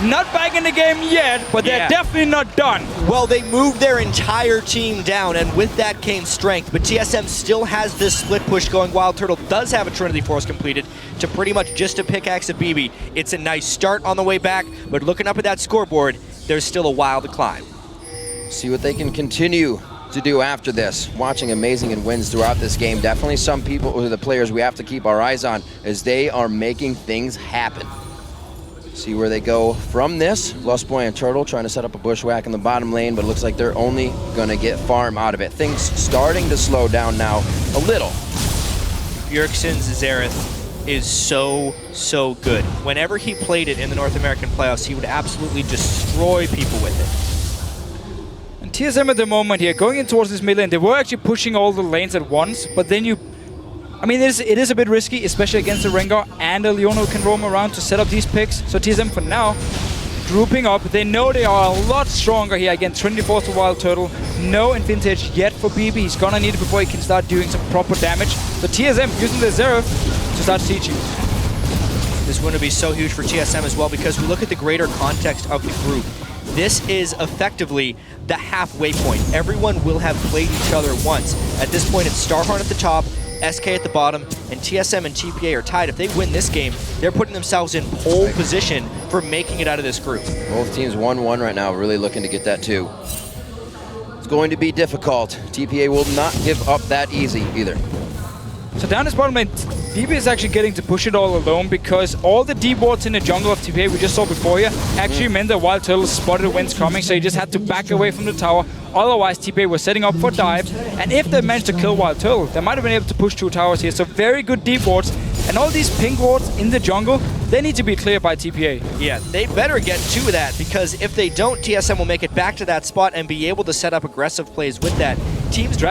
Speaker 5: not back in the game yet, but they're definitely not done.
Speaker 16: Well, they moved their entire team down, and with that came strength. But TSM still has this split push going. Wild Turtle does have a Trinity Force completed to pretty much just a pickaxe of BB. It's a nice start on the way back, but looking up at that scoreboard, there's still a while to climb.
Speaker 15: See what they can continue to do after this. Watching Amazing and wins throughout this game. Definitely some people, or the players we have to keep our eyes on as they are making things happen. See where they go from this. Lost Boy and Turtle trying to set up a bushwhack in the bottom lane, but it looks like they're only gonna get farm out of it. Things starting to slow down now a little.
Speaker 16: Bjergsen's Xerath is so good. Whenever he played it in the North American playoffs, he would absolutely destroy people with it.
Speaker 5: And TSM at the moment here, going in towards this mid lane, they were actually pushing all the lanes at once, but then I mean, it is a bit risky, especially against the Rengar and a Leon who can roam around to set up these picks. So TSM for now, grouping up. They know they are a lot stronger here against Trinity Force for Wild Turtle. No Infinity Edge yet for BB. He's gonna need it before he can start doing some proper damage. So TSM using the Xerath to start sieging.
Speaker 16: This is going to be so huge for TSM as well because we look at the greater context of the group. This is effectively the halfway point. Everyone will have played each other once. At this point, it's Starhorn at the top, SK at the bottom, and TSM and TPA are tied. If they win this game, they're putting themselves in pole position for making it out of this group.
Speaker 15: Both teams 1-1 right now, really looking to get that too. It's going to be difficult. TPA will not give up that easy either.
Speaker 5: So down this bottom lane, TPA is actually getting to push it all alone because all the deep wards in the jungle of TPA we just saw before here actually meant that Wild Turtle spotted Winds coming, so he just had to back away from the tower. Otherwise, TPA was setting up for dive, and if they managed to kill Wild Turtle, they might have been able to push 2 towers here. So very good deep wards, and all these pink wards in the jungle, they need to be cleared by TPA.
Speaker 16: Yeah, they better get 2 of that, because if they don't, TSM will make it back to that spot and be able to set up aggressive plays with that. Teams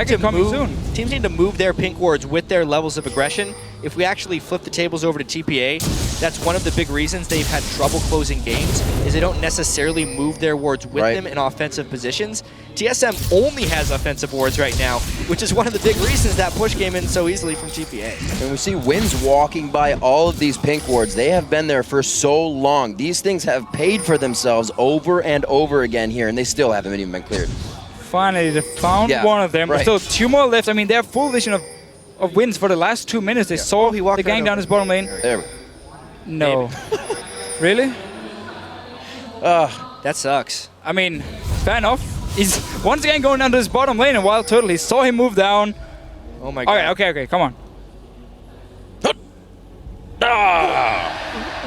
Speaker 16: need to move their pink wards with their levels of aggression. If we actually flip the tables over to TPA, that's one of the big reasons they've had trouble closing games, is they don't necessarily move their wards with them in offensive positions. TSM only has offensive wards right now, which is one of the big reasons that push came in so easily from TPA.
Speaker 15: And we see Winds walking by all of these pink wards. They have been there for so long. These things have paid for themselves over and over again here, and they still haven't even been cleared.
Speaker 5: Finally, they found one of them. There's still 2 more left. I mean, they have full vision of Winds for the last 2 minutes. They saw the gang down his bottom lane.
Speaker 15: There we go.
Speaker 5: No. Really?
Speaker 16: That sucks.
Speaker 5: I mean, fair enough. He's once again going down to his bottom lane in Wild Turtle. He saw him move down.
Speaker 16: Oh my god.
Speaker 5: Okay, come on.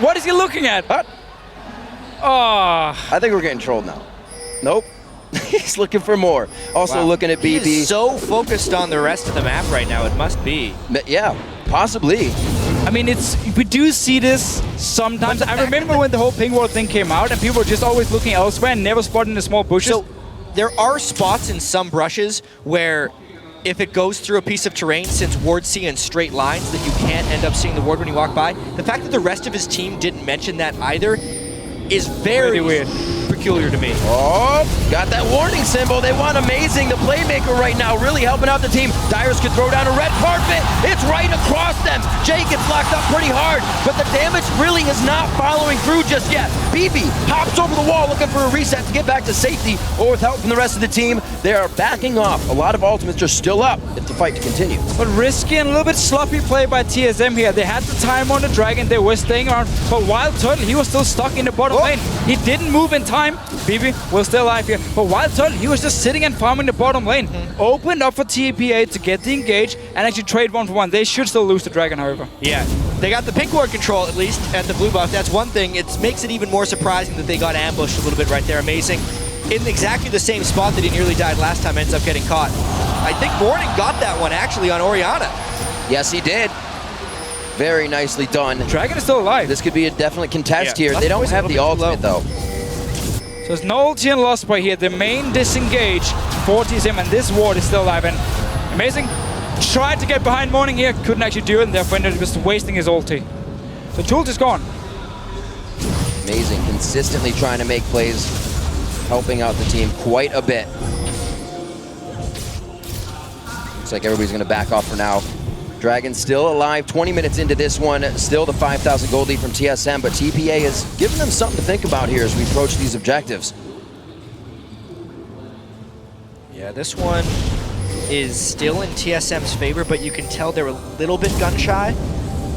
Speaker 5: What is he looking at?
Speaker 15: I think we're getting trolled now. Nope. He's looking for more. Also looking at BB.
Speaker 16: He is so focused on the rest of the map right now, it must be.
Speaker 15: Yeah, possibly.
Speaker 5: I mean, we do see this sometimes. I remember when the whole ping ward thing came out and people were just always looking elsewhere and never spotting the small bushes.
Speaker 16: So there are spots in some brushes where if it goes through a piece of terrain, since wards see in straight lines, that you can't end up seeing the ward when you walk by. The fact that the rest of his team didn't mention that either is very weird. Peculiar to me.
Speaker 15: Oh, got that warning symbol. They want Amazing, the playmaker right now, really helping out the team. Darius could throw down a red carpet. It's right across them. Jay gets locked up pretty hard, but the damage really is not following through just yet. BB hops over the wall looking for a reset to get back to safety, or with help from the rest of the team, they are backing off. A lot of ultimates are still up if the fight continues.
Speaker 5: But risky and a little bit sloppy play by TSM here. They had the time on the Dragon. They were staying around, but Wild Turtle, he was still stuck in the bottom lane. He didn't move in time. BB was still alive here, but Wild Turtle, he was just sitting and farming the bottom lane. Opened up for TPA to get the engage and actually trade 1-for-1. They should still lose the Dragon, however.
Speaker 16: Yeah, They got the pink ward control, at least, at the blue buff. That's one thing. It makes it even more surprising that they got ambushed a little bit right there. Amazing. In exactly the same spot that he nearly died last time, ends up getting caught. I think Morning got that one, actually, on Oriana.
Speaker 15: Yes, he did. Very nicely done.
Speaker 5: Dragon is still alive.
Speaker 15: This could be a definite contest here. They don't have the ultimate, though.
Speaker 5: So there's no ulti and lost by here. The main disengage for TSM, and this ward is still alive. And Amazing tried to get behind Morning here, couldn't actually do it, and therefore ended up just wasting his ulti. So Jules is gone.
Speaker 15: Amazing, consistently trying to make plays, helping out the team quite a bit. Looks like everybody's going to back off for now. Dragon still alive, 20 minutes into this one, still the 5,000 gold lead from TSM, but TPA has given them something to think about here as we approach these objectives.
Speaker 16: Yeah, this one is still in TSM's favor, but you can tell they're a little bit gun-shy.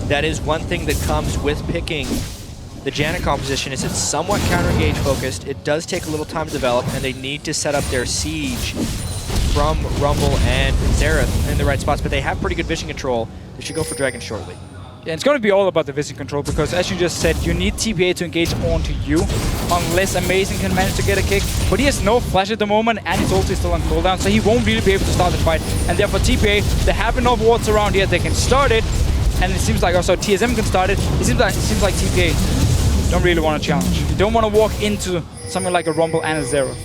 Speaker 16: That is one thing that comes with picking the Janet composition, is it's somewhat counter-engage focused. It does take a little time to develop, and they need to set up their siege from Rumble and Xerath in the right spots, but they have pretty good vision control. They should go for Dragon shortly.
Speaker 5: Yeah, it's going to be all about the vision control, because as you just said, you need TPA to engage onto you, unless Amazing can manage to get a kick. But he has no flash at the moment, and his ult is still on cooldown, so he won't really be able to start the fight. And therefore TPA, they have enough wards around here, they can start it, and it seems like also TSM can start it. It seems like TPA don't really want to challenge. You don't want to walk into something like a Rumble and a Xerath.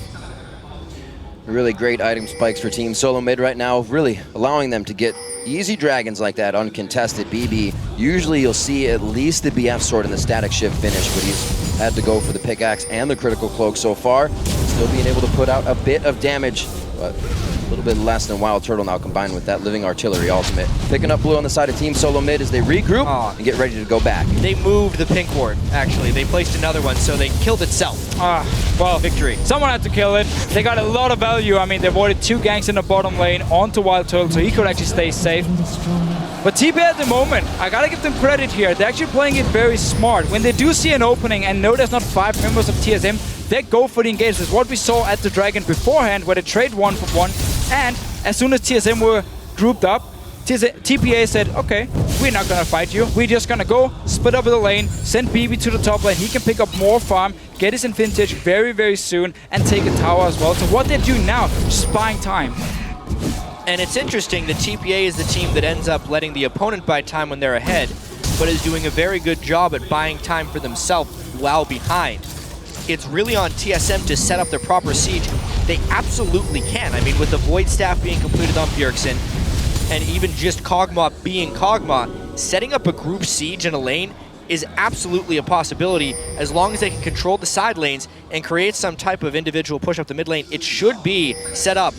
Speaker 15: Really great item spikes for Team Solo Mid right now, really allowing them to get easy dragons like that, uncontested. BB, usually you'll see at least the BF sword in the static shift finish, but he's had to go for the pickaxe and the critical cloak so far. Still being able to put out a bit of damage, but a little bit less than Wild Turtle now combined with that Living Artillery ultimate. Picking up blue on the side of Team Solo Mid as they regroup and get ready to go back.
Speaker 16: They moved the pink ward, actually. They placed another one, so they killed itself.
Speaker 5: Well,
Speaker 16: victory.
Speaker 5: Someone had to kill it. They got a lot of value. I mean, they avoided 2 ganks in the bottom lane onto Wild Turtle, so he could actually stay safe. But TPA at the moment, I gotta give them credit here. They're actually playing it very smart. When they do see an opening and know there's not 5 members of TSM, they go for the engage. That's what we saw at the Dragon beforehand, where they trade 1 for 1. And as soon as TSM were grouped up, TPA said, okay, we're not gonna fight you. We're just gonna go, split up the lane, send BB to the top lane. He can pick up more farm, get his Infintage very, very soon, and take a tower as well. So what they're doing now, just buying time.
Speaker 16: And it's interesting that TPA is the team that ends up letting the opponent buy time when they're ahead, but is doing a very good job at buying time for themselves while behind. It's really on TSM to set up their proper siege. They absolutely can. I mean, with the Void Staff being completed on Bjergsen, and even just Kog'Maw being Kog'Maw, setting up a group siege in a lane is absolutely a possibility as long as they can control the side lanes and create some type of individual push up the mid lane. It should be set up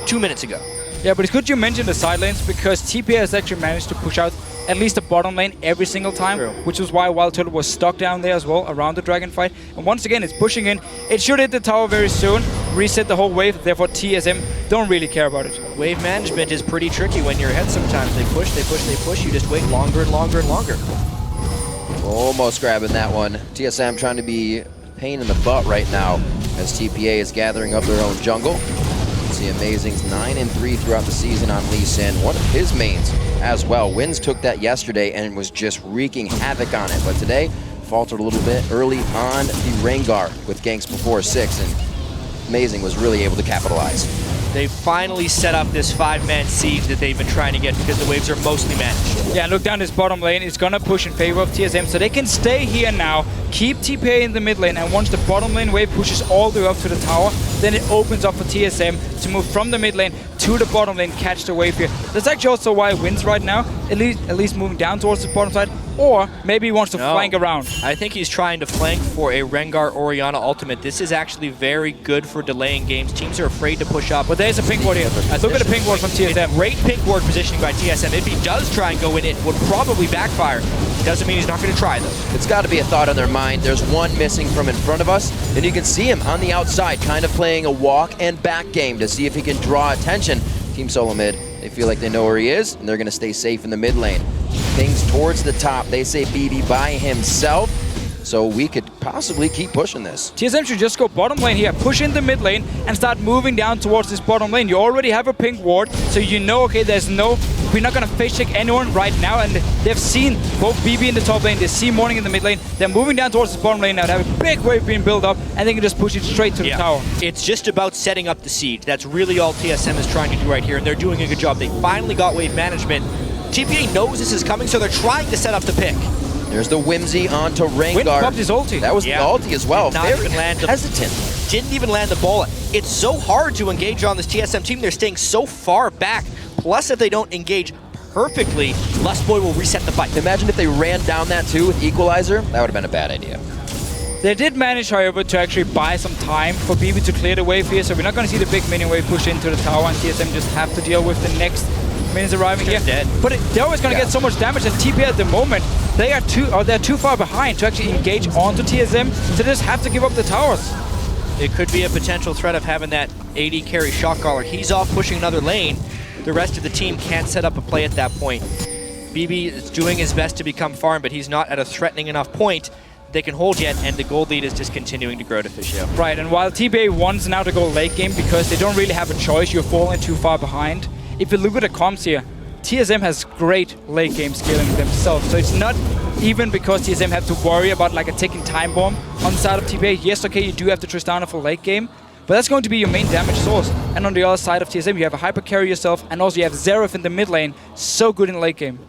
Speaker 16: 2 minutes ago.
Speaker 5: Yeah, but it's good you mentioned the side lanes, because TPA has actually managed to push out at least the bottom lane every single time, which is why Wild Turtle was stuck down there as well around the Dragon fight. And once again, it's pushing in. It should hit the tower very soon, reset the whole wave, therefore TSM don't really care about it.
Speaker 16: Wave management is pretty tricky when you're ahead sometimes. They push, they push, they push. You just wait longer and longer and longer.
Speaker 15: Almost grabbing that one. TSM trying to be a pain in the butt right now as TPA is gathering up their own jungle. See Amazing's 9-3 throughout the season on Lee Sin, one of his mains as well. Wins took that yesterday and was just wreaking havoc on it, but today faltered a little bit early on the Rengar with ganks before 6, and Amazing was really able to capitalize.
Speaker 16: They finally set up this 5-man siege that they've been trying to get because the waves are mostly managed.
Speaker 5: Yeah, look down this bottom lane. It's gonna push in favor of TSM, so they can stay here now, keep TPA in the mid lane, and once the bottom lane wave pushes all the way up to the tower, then it opens up for TSM to move from the mid lane to the bottom lane, catch the wave here. That's actually also why it wins right now, at least moving down towards the bottom side, or maybe he wants to flank around.
Speaker 16: I think he's trying to flank for a Rengar Orianna ultimate. This is actually very good for delaying games. Teams are afraid to push up.
Speaker 5: But there's a pink ward here. Look at the pink ward from TSM.
Speaker 16: Great pink ward positioning by TSM. If he does try and go in, it would probably backfire. Doesn't mean he's not going to try, though.
Speaker 15: It's got to be a thought on their mind. There's one missing from in front of us, and you can see him on the outside, kind of playing a walk and back game to see if he can draw attention. Team Solo Mid, they feel like they know where he is, and they're going to stay safe in the mid lane. Things towards the top. They say BB by himself. so we could possibly keep pushing this.
Speaker 5: TSM should just go bottom lane here, push in the mid lane, and start moving down towards this bottom lane. You already have a pink ward, so you know, okay, we're not gonna face check anyone right now, and they've seen both BB in the top lane, they see Morning in the mid lane, they're moving down towards this bottom lane now, they have a big wave being built up, and they can just push it straight to the tower.
Speaker 16: It's just about setting up the siege. That's really all TSM is trying to do right here, and they're doing a good job. They finally got wave management. TPA knows this is coming, so they're trying to set up the pick.
Speaker 15: There's the Whimsy onto Rengar.
Speaker 5: Wind popped his ulti.
Speaker 15: That was the ulti as well.
Speaker 16: Not
Speaker 15: Very
Speaker 16: even land
Speaker 15: hesitant.
Speaker 16: Didn't even land the ball. It's so hard to engage on this TSM team. They're staying so far back. Plus, if they don't engage perfectly, Lustboy will reset the fight.
Speaker 15: Imagine if they ran down that too with Equalizer. That would have been a bad idea.
Speaker 5: They did manage, however, to actually buy some time for BB to clear the wave here, so we're not going to see the big minion wave push into the tower, and TSM just have to deal with the next minions arriving here.
Speaker 16: Dead.
Speaker 5: But they're always going to get so much damage, and TPA at the moment, they're too far behind to actually engage onto TSM, so they just have to give up the towers.
Speaker 16: It could be a potential threat of having that AD carry shot caller. He's off pushing another lane. The rest of the team can't set up a play at that point. BB is doing his best to become farm, but he's not at a threatening enough point they can hold yet, and the gold lead is just continuing to grow to Fischio.
Speaker 5: Right, and while TPA wants now to go late game because they don't really have a choice, you're falling too far behind. If you look at the comps here, TSM has great late game scaling themselves, so it's not even because TSM have to worry about like a ticking time bomb on the side of TPA. Yes, okay, you do have the Tristana for late game, but that's going to be your main damage source. And on the other side of TSM, you have a hyper carry yourself, and also you have Xerath in the mid lane, so good in late game.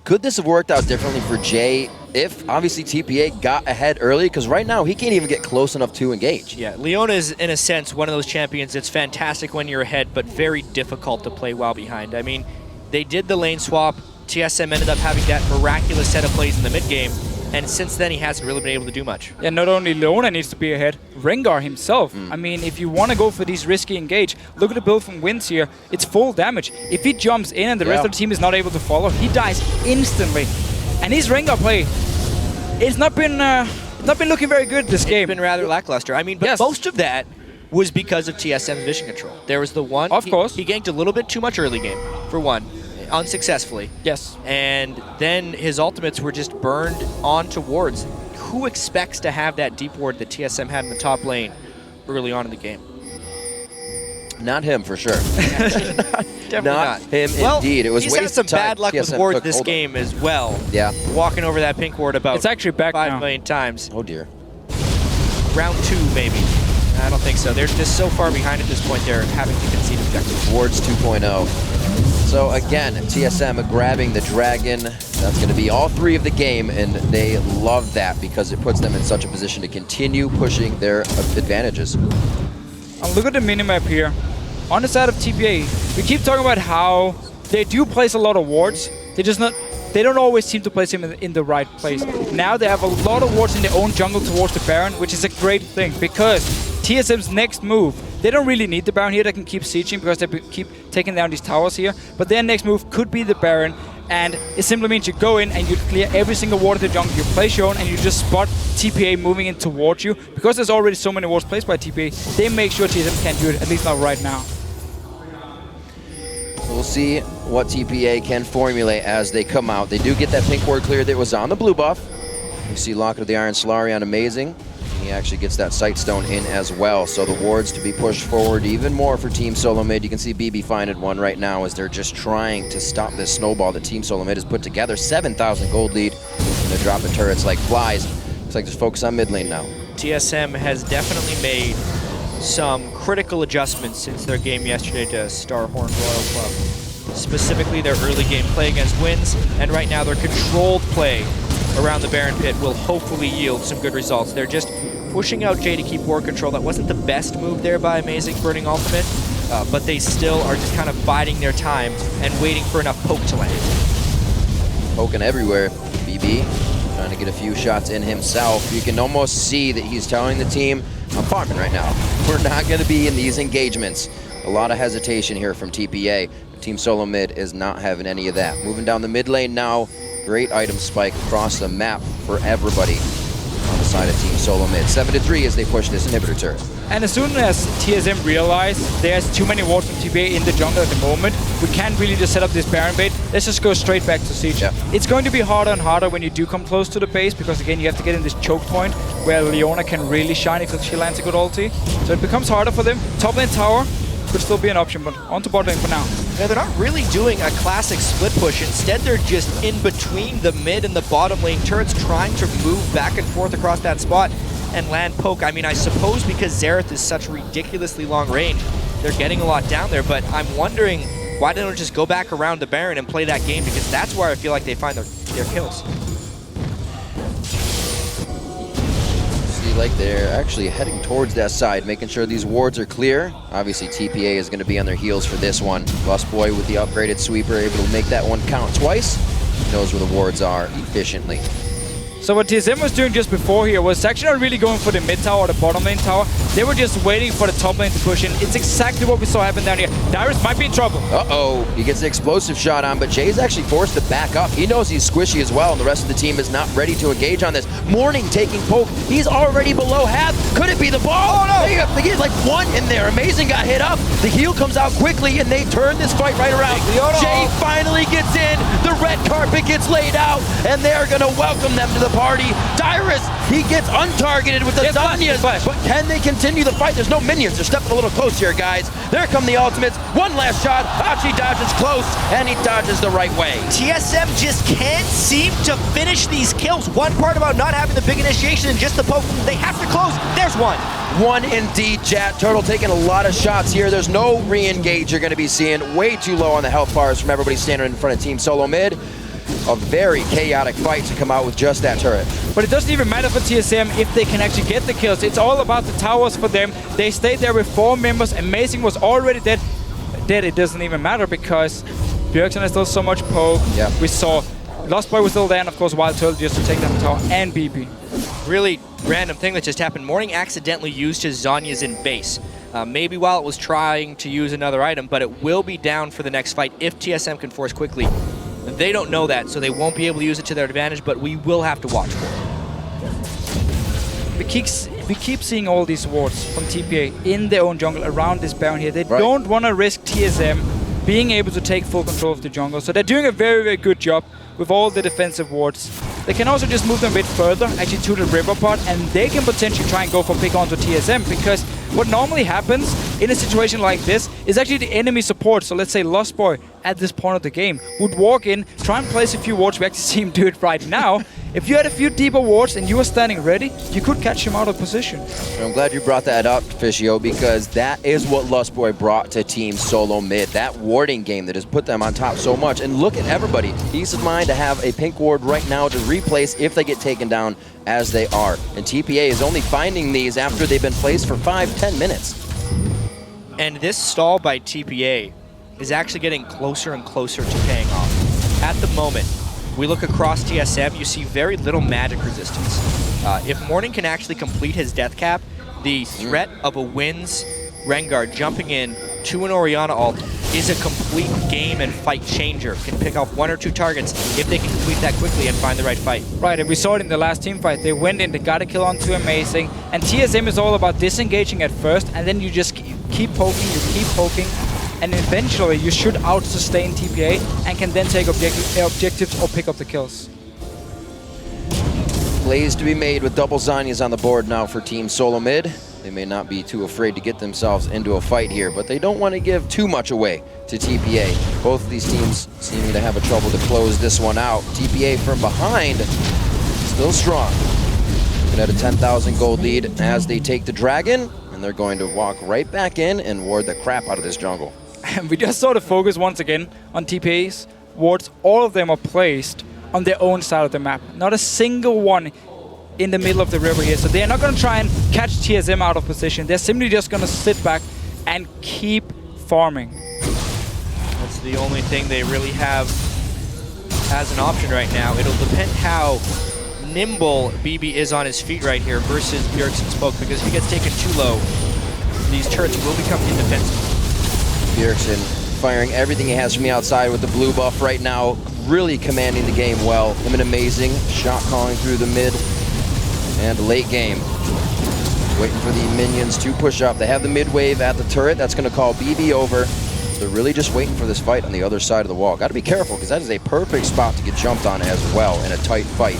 Speaker 15: Could this have worked out differently for Jay if, obviously, TPA got ahead early? Because right now, he can't even get close enough to engage.
Speaker 16: Yeah, Leona is, in a sense, one of those champions that's fantastic when you're ahead, but very difficult to play while behind. I mean, they did the lane swap. TSM ended up having that miraculous set of plays in the mid game, and since then, he hasn't really been able to do much.
Speaker 5: Yeah, not only Leona needs to be ahead, Rengar himself. I mean, if you want to go for these risky engage, look at the build from Wins here. It's full damage. If he jumps in and the rest of the team is not able to follow, he dies instantly. And his Rengar play, it's not been looking very good this game.
Speaker 16: It's been rather lackluster. I mean, but most of that was because of TSM's vision control. There was the one,
Speaker 5: of course.
Speaker 16: He ganked a little bit too much early game, for one. Unsuccessfully.
Speaker 5: Yes.
Speaker 16: And then his ultimates were just burned onto wards. Who expects to have that deep ward that TSM had in the top lane early on in the game?
Speaker 15: Not him, for sure.
Speaker 16: Definitely not.
Speaker 15: Him,
Speaker 16: well,
Speaker 15: indeed. It was
Speaker 16: he's
Speaker 15: wasted
Speaker 16: had some
Speaker 15: time.
Speaker 16: bad luck with
Speaker 15: TSM
Speaker 16: wards
Speaker 15: took
Speaker 16: this
Speaker 15: hold of.
Speaker 16: game as well.
Speaker 15: Yeah.
Speaker 16: Walking over that pink ward about
Speaker 5: it's actually back
Speaker 16: 5 million times.
Speaker 15: Oh, dear.
Speaker 16: Round 2, maybe. I don't think so. They're just so far behind at this point, they're having to concede objectives.
Speaker 15: Wards 2.0. So again, TSM grabbing the dragon. That's going to be all 3 of the game, and they love that because it puts them in such a position to continue pushing their advantages.
Speaker 5: And look at the minimap here. On the side of TPA, we keep talking about how they do place a lot of wards. They don't always seem to place him in the right place. Now they have a lot of wards in their own jungle towards the Baron, which is a great thing because TSM's next move, they don't really need the Baron here. They can keep sieging because they keep taking down these towers here. But their next move could be the Baron, and it simply means you go in and you clear every single ward in the jungle. You place your own and you just spot TPA moving in towards you. Because there's already so many wards placed by TPA, they make sure TSM can't do it, at least not right now.
Speaker 15: We'll see what TPA can formulate as they come out. They do get that pink ward clear that was on the blue buff. You see Locket of the Iron Solarion, amazing. He actually gets that Sight Stone in as well. So the wards to be pushed forward even more for Team Solo Mid. You can see BB finding one right now as they're just trying to stop this snowball that Team Solo Mid has put together. 7,000 gold lead, and they're dropping turrets like flies. Looks like just focus on mid lane now.
Speaker 16: TSM has definitely made some critical adjustments since their game yesterday to Starhorn Royal Club. Specifically their early game play against Wins, and right now their controlled play around the Baron Pit will hopefully yield some good results. They're just pushing out Jay to keep ward control. That wasn't the best move there by Amazing Burning Ultimate, but they still are just kind of biding their time and waiting for enough poke to land.
Speaker 15: Poking everywhere. BB trying to get a few shots in himself. You can almost see that he's telling the team, I'm farming right now. We're not going to be in these engagements. A lot of hesitation here from TPA. Team Solo Mid is not having any of that. Moving down the mid lane now. Great item spike across the map for everybody on the side of Team Solo Mid. 7-3 as they push this inhibitor turret.
Speaker 5: And as soon as TSM realize there's too many wards from TPA in the jungle at the moment, we can't really just set up this Baron bait. Let's just go straight back to Siege.
Speaker 15: Yeah.
Speaker 5: It's going to be harder and harder when you do come close to the base, because again, you have to get in this choke point where Leona can really shine if she lands a good ulti. So it becomes harder for them. Top lane tower could still be an option, but on to bot lane for now.
Speaker 16: Yeah, they're not really doing a classic split push. Instead, they're just in between the mid and the bottom lane turrets, trying to move back and forth across that spot and land poke. I mean, I suppose because Xerath is such ridiculously long range, they're getting a lot down there, but I'm wondering why they don't just go back around the Baron and play that game, because that's where I feel like they find their kills.
Speaker 15: See, like they're actually heading towards that side, making sure these wards are clear. Obviously, TPA is going to be on their heels for this one. Lustboy with the upgraded sweeper, able to make that one count twice. Knows where the wards are efficiently.
Speaker 5: So what TSM was doing just before here was actually not really going for the mid tower or the bottom lane tower. They were just waiting for the top lane to push in. It's exactly what we saw happen down here. Dyrus might be in trouble.
Speaker 15: Uh-oh, he gets the explosive shot on, but Jay's actually forced to back up. He knows he's squishy as well, and the rest of the team is not ready to engage on this. Morning taking poke. He's already below half. Could it be the ball? Oh, no! They get like one in there. Amazing got hit up. The heal comes out quickly, and they turn this fight right around. Jay finally gets in. The red carpet gets laid out, and they're going to welcome them to the party. Dyrus, he gets untargeted with the Zanyas, but can they continue the fight? There's no minions. They're stepping a little close here, guys. There come the ultimates. One last shot. Hachi dodges close, and he dodges the right way.
Speaker 16: TSM just can't seem to finish these kills. One part about not having the big initiation and just the poke, they have to close. There's one.
Speaker 15: One indeed, chat. Turtle taking a lot of shots here. There's no re-engage you're going to be seeing. Way too low on the health bars from everybody standing in front of Team Solo Mid. A very chaotic fight to come out with just that turret.
Speaker 5: But it doesn't even matter for TSM if they can actually get the kills. It's all about the towers for them. They stayed there with 4 members. Amazing was already dead. It doesn't even matter because Bjergsen has still so much poke.
Speaker 15: Yeah.
Speaker 5: We saw Lostboy was still there, and of course Wild Turtle just to take down the tower and BB.
Speaker 16: Really random thing that just happened. Morning accidentally used his Zanyas in base. Maybe while it was trying to use another item, but it will be down for the next fight if TSM can force quickly. They don't know that, so they won't be able to use it to their advantage, but we will have to watch for it.
Speaker 5: We keep seeing all these wards from TPA in their own jungle around this Baron here. They don't want to risk TSM being able to take full control of the jungle, so they're doing a very, very good job with all the defensive wards. They can also just move them a bit further, actually to the river part, and they can potentially try and go for pick onto TSM, because what normally happens in a situation like this is actually the enemy support. So let's say Lostboy at this point of the game would walk in, try and place a few wards. We actually see him do it right now. If you had a few deeper wards and you were standing ready, you could catch him out of position.
Speaker 15: I'm glad you brought that up, Fischio, because that is what Lustboy brought to Team Solo Mid. That warding game that has put them on top so much. And look at everybody. Peace of mind to have a pink ward right now to replace if they get taken down as they are. And TPA is only finding these after they've been placed for 5-10 minutes.
Speaker 16: And this stall by TPA is actually getting closer and closer to paying off. At the moment, we look across TSM, you see very little magic resistance. If Morning can actually complete his death cap, the threat of a Wins Rengar jumping in to an Orianna ult is a complete game and fight changer. Can pick off 1 or 2 targets if they can complete that quickly and find the right fight.
Speaker 5: Right, and we saw it in the last team fight. They went in, they got a kill onto Amazing, and TSM is all about disengaging at first, and then you just keep poking, and eventually you should out-sustain TPA and can then take objectives or pick up the kills.
Speaker 15: Plays to be made with double Zanyas on the board now for Team Solo Mid. They may not be too afraid to get themselves into a fight here, but they don't want to give too much away to TPA. Both of these teams seeming to have a trouble to close this one out. TPA from behind, still strong. Looking at a 10,000 gold lead as they take the Dragon, and they're going to walk right back in and ward the crap out of this jungle.
Speaker 5: And we just saw the focus once again on TPA's wards. All of them are placed on their own side of the map. Not a single one in the middle of the river here. So they're not going to try and catch TSM out of position. They're simply just going to sit back and keep farming.
Speaker 16: That's the only thing they really have as an option right now. It'll depend how nimble BB is on his feet right here versus Bjergsen's poke, because if he gets taken too low, these turrets will become indefensible.
Speaker 15: Bjergsen firing everything he has from the outside with the blue buff right now, really commanding the game well. Him an Amazing shot calling through the mid and late game. Waiting for the minions to push up. They have the mid wave at the turret. That's going to call BB over. They're really just waiting for this fight on the other side of the wall. Got to be careful because that is a perfect spot to get jumped on as well in a tight fight.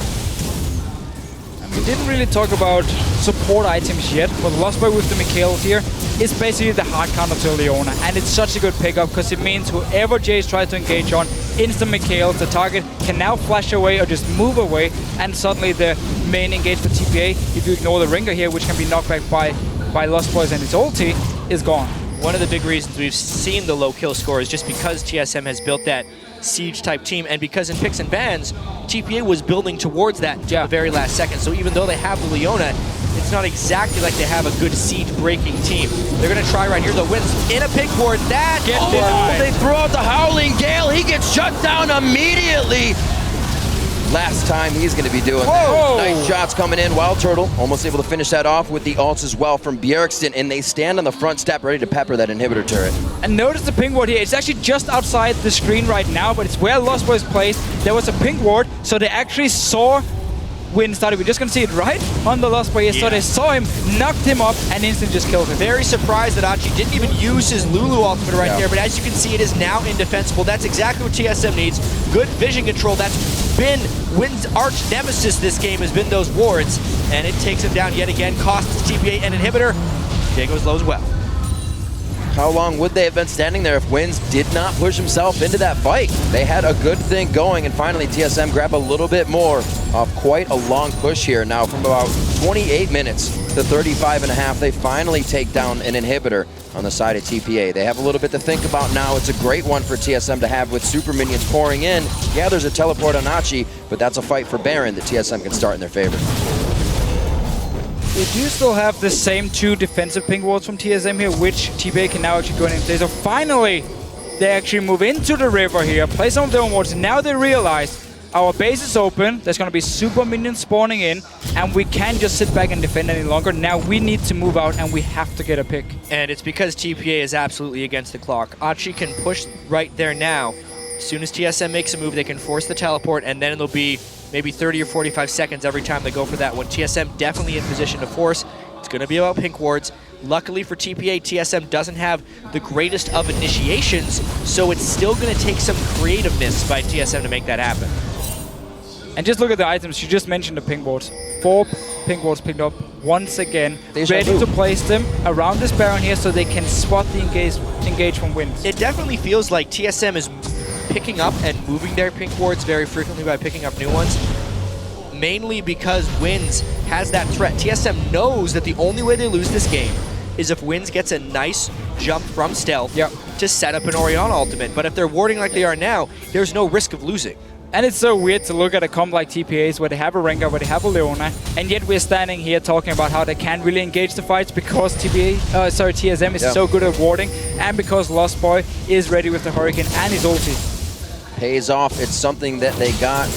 Speaker 5: We didn't really talk about support items yet, but Lost Boy with the Mikhails here is basically the hard counter to Leona, and it's such a good pickup because it means whoever Jace tries to engage on, instant Mikhails, the target can now flash away or just move away, and suddenly the main engage for TPA, if you ignore the Ringer here, which can be knocked back by Lost Boys and its ulti, is gone.
Speaker 16: One of the big reasons we've seen the low kill score is just because TSM has built that siege-type team, and because in picks and bans, TPA was building towards that to the very last second. So even though they have the Leona, it's not exactly like they have a good siege-breaking team. They're going to try right here, though. Wins in a pink ward. That
Speaker 15: they throw out the Howling Gale. He gets shut down immediately. Last time he's going to be doing that. Nice shots coming in. Wild Turtle almost able to finish that off with the ults as well from Bjergsen, and they stand on the front step ready to pepper that inhibitor turret.
Speaker 5: And notice the ping ward here. It's actually just outside the screen right now, but it's where Lost Boys placed. There was a ping ward, so they actually saw Win started. We're just going to see it right on the Lost Boy here. So they saw him, knocked him up, and instantly just killed him.
Speaker 16: Very surprised that Achi didn't even use his Lulu ultimate right there, but as you can see, it is now indefensible. That's exactly what TSM needs. Good vision control. That's been Win's arch nemesis this game, has been those wards, and it takes him down yet again. Costs TPA an inhibitor. Diego's low as well.
Speaker 15: How long would they have been standing there if Wins did not push himself into that fight? They had a good thing going, and finally TSM grab a little bit more off quite a long push here. Now from about 28 minutes to 35.5, they finally take down an inhibitor on the side of TPA. They have a little bit to think about now. It's a great one for TSM to have with super minions pouring in. Yeah, there's a teleport on Achi, but that's a fight for Baron that TSM can start in their favor.
Speaker 5: They do still have the same two defensive ping wards from TSM here, which TPA can now actually go in and play. So finally, they actually move into the river here, play some of their own wards. Now they realize our base is open, there's going to be super minions spawning in, and we can't just sit back and defend any longer. Now we need to move out, and we have to get a pick.
Speaker 16: And it's because TPA is absolutely against the clock. Achi can push right there now. As soon as TSM makes a move, they can force the teleport, and then it'll be maybe 30 or 45 seconds every time they go for that one. TSM definitely in position to force. It's going to be about pink wards. Luckily for TPA, TSM doesn't have the greatest of initiations, so it's still going to take some creativeness by TSM to make that happen.
Speaker 5: And just look at the items. You just mentioned the ping wards. 4 ping wards picked up once again. Ready to place them around this Baron here so they can spot the engage from Wins.
Speaker 16: It definitely feels like TSM is picking up and moving their pink wards very frequently by picking up new ones, mainly because Wins has that threat. TSM knows that the only way they lose this game is if Wins gets a nice jump from stealth to set up an Orianna ultimate. But if they're warding like they are now, there's no risk of losing.
Speaker 5: And it's so weird to look at a comp like TPA's where they have a Rengar, where they have a Leona, and yet we're standing here talking about how they can't really engage the fights because TSM is so good at warding, and because Lost Boy is ready with the Hurricane and his ulti.
Speaker 15: Pays off. It's something that they got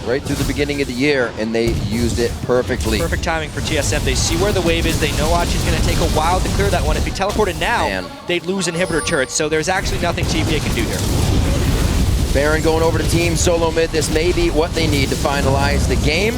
Speaker 15: right through the beginning of the year, and they used it perfectly.
Speaker 16: Perfect timing for TSM. They see where the wave is. They know Achi's going to take a while to clear that one. If he teleported now, they'd lose inhibitor turrets, so there's actually nothing TPA can do here.
Speaker 15: Baron going over to team solo mid. This may be what they need to finalize the game.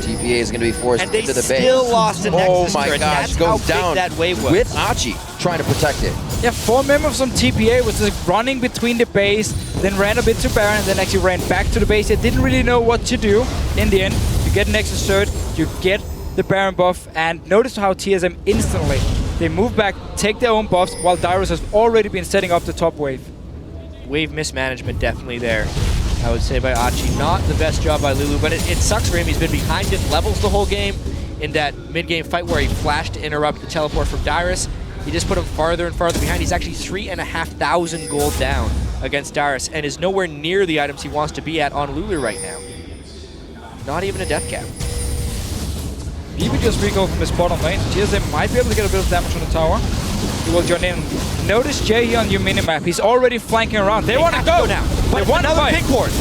Speaker 15: TPA is going to be forced into the base.
Speaker 16: And they still lost an Nexus
Speaker 15: my
Speaker 16: turret.
Speaker 15: gosh,
Speaker 16: That's
Speaker 15: goes
Speaker 16: how
Speaker 15: down
Speaker 16: big that wave was.
Speaker 15: with Achi trying to protect it.
Speaker 5: Yeah, 4 members from TPA was just running between the base, then ran a bit to Baron, and then actually ran back to the base. They didn't really know what to do. In the end, you get an Nexus turret, you get the Baron buff, and notice how TSM instantly, they move back, take their own buffs, while Dyrus has already been setting up the top wave.
Speaker 16: Wave mismanagement definitely there, I would say, by Achi. Not the best job by Lulu, but it sucks for him. He's been behind in levels the whole game. In that mid-game fight where he flashed to interrupt the teleport from Dyrus, he just put him farther and farther behind. He's actually 3,500 gold down against Dyrus and is nowhere near the items he wants to be at on Lulu right now. Not even a death cap.
Speaker 5: BB just recall from his bottom lane. TSM might be able to get a bit of damage on the tower. He will join in. Notice Jay here on your minimap. He's already flanking around. They want to go now. They want
Speaker 16: another pink ward.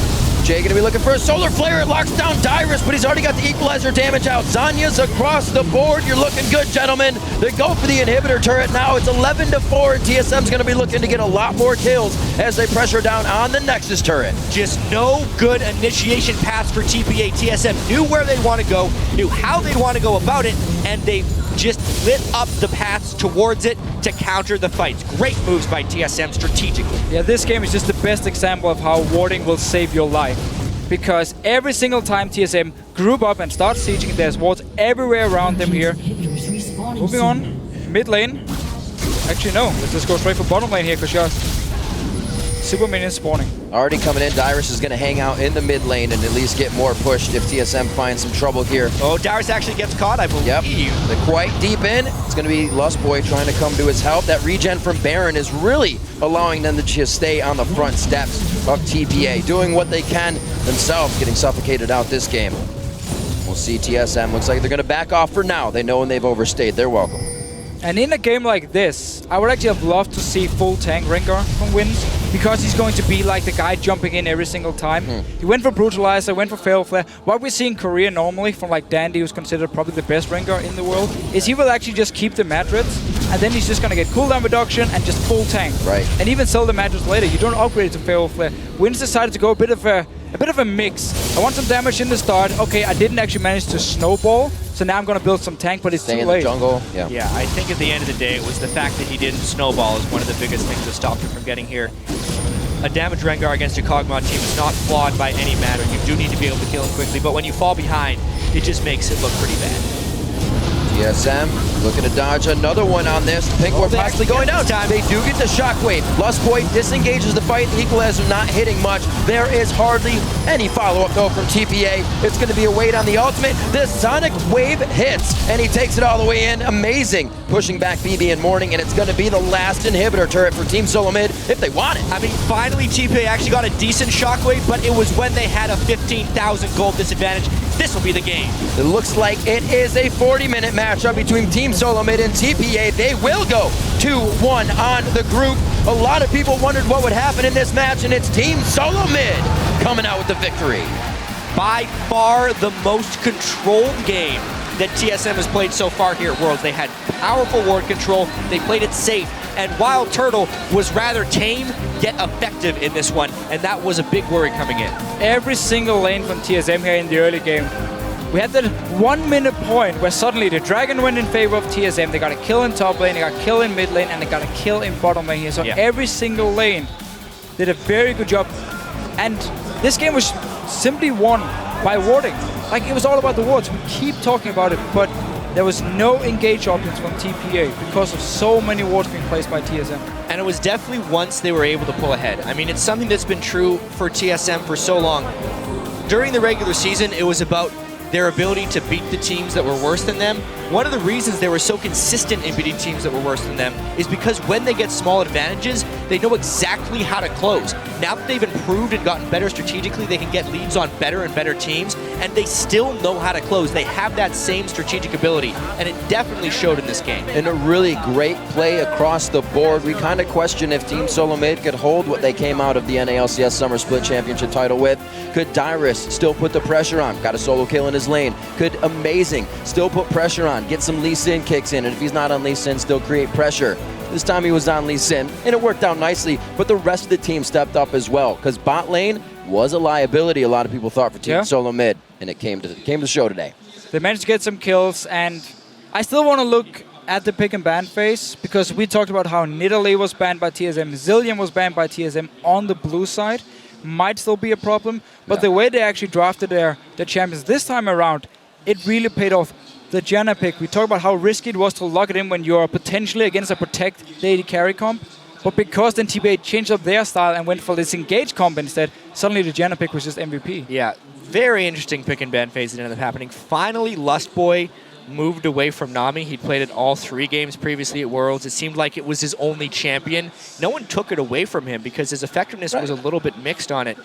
Speaker 15: Jay gonna be looking for a solar flare. It locks down Dyrus, but he's already got the equalizer damage out. Zanya's across the board. You're looking good, gentlemen. They go for the inhibitor turret now. It's 11-4, and TSM's gonna be looking to get a lot more kills as they pressure down on the Nexus turret.
Speaker 16: Just no good initiation paths for TPA. TSM knew where they want to go, knew how they want to go about it, and they just lit up the paths towards it to counter the fights. Great moves by TSM strategically.
Speaker 5: Yeah, this game is just the best example of how warding will save your life. Because every single time TSM group up and start sieging, there's wards everywhere around them here. Moving on, mid lane. Actually, no, let's just go straight for bottom lane here, because you're super minions spawning.
Speaker 15: Already coming in, Dyrus is going to hang out in the mid lane and at least get more pushed if TSM finds some trouble here.
Speaker 16: Oh, Dyrus actually gets caught, I believe.
Speaker 15: Yep, they're quite deep in. It's going to be Lustboy trying to come to his help. That regen from Baron is really allowing them to just stay on the front steps of TPA, doing what they can themselves, getting suffocated out this game. We'll see TSM. Looks like they're going to back off for now. They know when they've overstayed. They're welcome.
Speaker 5: And in a game like this, I would actually have loved to see full tank Rengar from Wins, because he's going to be like the guy jumping in every single time. He went for Brutalizer, went for Fatal Flare. What we see in Korea normally from like Dandy, who's considered probably the best Rengar in the world, is he will actually just keep the Madreds, and then he's just going to get cooldown reduction and just full tank.
Speaker 15: Right.
Speaker 5: And even sell the Madreds later. You don't upgrade it to Fatal Flare. Wins decided to go a bit of a mix. I want some damage in the start. Okay, I didn't actually manage to snowball, so now I'm going to build some tank, but it's too late.
Speaker 15: Stay in the jungle, yeah.
Speaker 16: Yeah, I think at the end of the day, it was the fact that he didn't snowball is one of the biggest things that stopped him from getting here. A damaged Rengar against a Kog'Maw team is not flawed by any matter. You do need to be able to kill him quickly, but when you fall behind, it just makes it look pretty bad.
Speaker 15: TSM looking to dodge another one on this. Pink Ward possibly going down. They do get the shockwave. Lustboy disengages the fight. Equalizer not hitting much. There is hardly any follow-up though from TPA. It's going to be a wait on the ultimate. The Sonic Wave hits, and he takes it all the way in. Amazing. Pushing back BB and Morning, and it's going to be the last inhibitor turret for Team Solo Mid if they want it.
Speaker 16: I mean, finally TPA actually got a decent shockwave, but it was when they had a 15,000 gold disadvantage. This will be the game.
Speaker 15: It looks like it is a 40-minute matchup between Team Solo Mid and TPA. They will go 2-1 on the group. A lot of people wondered what would happen in this match, and it's Team Solo Mid coming out with the victory.
Speaker 16: By far the most controlled game that TSM has played so far here at Worlds. They had powerful ward control, they played it safe, and Wild Turtle was rather tame yet effective in this one, and that was a big worry coming in.
Speaker 5: Every single lane from TSM here in the early game, we had that 1 minute point where suddenly the Dragon went in favor of TSM. They got a kill in top lane, they got a kill in mid lane, and they got a kill in bottom lane here. So every single lane did a very good job. And this game was simply won by warding. Like, it was all about the wards. We keep talking about it, but there was no engage options from TPA because of so many wards being placed by TSM.
Speaker 16: And it was definitely once they were able to pull ahead. I mean, it's something that's been true for TSM for so long. During the regular season, it was about their ability to beat the teams that were worse than them. One of the reasons they were so consistent in beating teams that were worse than them is because when they get small advantages, they know exactly how to close. Now that they've improved and gotten better strategically, they can get leads on better and better teams, and they still know how to close. They have that same strategic ability, and it definitely showed in this game.
Speaker 15: And a really great play across the board. We kind of question if Team Solo Mid could hold what they came out of the NALCS Summer Split Championship title with. Could Dyrus still put the pressure on? Got a solo kill in his lane. Could Amazing still put pressure on? Get some Lee Sin kicks in, and if he's not on Lee Sin, still create pressure. This time he was on Lee Sin, and it worked out nicely, but the rest of the team stepped up as well, because bot lane was a liability, a lot of people thought, for Team Solo Mid, and it came to the show today.
Speaker 5: They managed to get some kills, and I still want to look at the pick and ban phase, because we talked about how Nidalee was banned by TSM, Zillion was banned by TSM on the blue side. Might still be a problem, but the way they actually drafted their champions this time around, it really paid off. The Janna pick, we talked about how risky it was to lock it in when you're potentially against a protect AD carry comp, but because then TPA changed up their style and went for this engage comp instead, suddenly the Janna pick was just MVP.
Speaker 16: Yeah, very interesting pick and ban phase that ended up happening. Finally, Lustboy moved away from Nami. He'd played it all 3 games previously at Worlds. It seemed like it was his only champion. No one took it away from him because his effectiveness was a little bit mixed on it.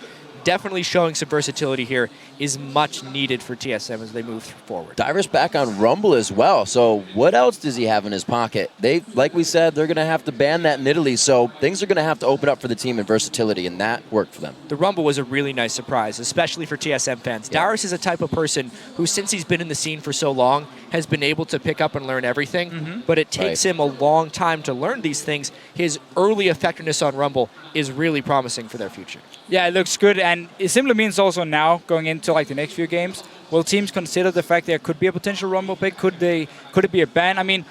Speaker 16: Definitely showing some versatility here is much needed for TSM as they move forward.
Speaker 15: Dyrus back on Rumble as well, so what else does he have in his pocket? They, like we said, they're going to have to ban that Nidalee, so things are going to have to open up for the team in versatility, and that worked for them.
Speaker 16: The Rumble was a really nice surprise, especially for TSM fans. Yeah. Dyrus is a type of person who, since he's been in the scene for so long, has been able to pick up and learn everything, but it takes him a long time to learn these things. His early effectiveness on Rumble is really promising for their future.
Speaker 5: Yeah, it looks good, and it simply means also now, going into like the next few games, will teams consider the fact there could be a potential Rumble pick? Could it be a ban? I mean,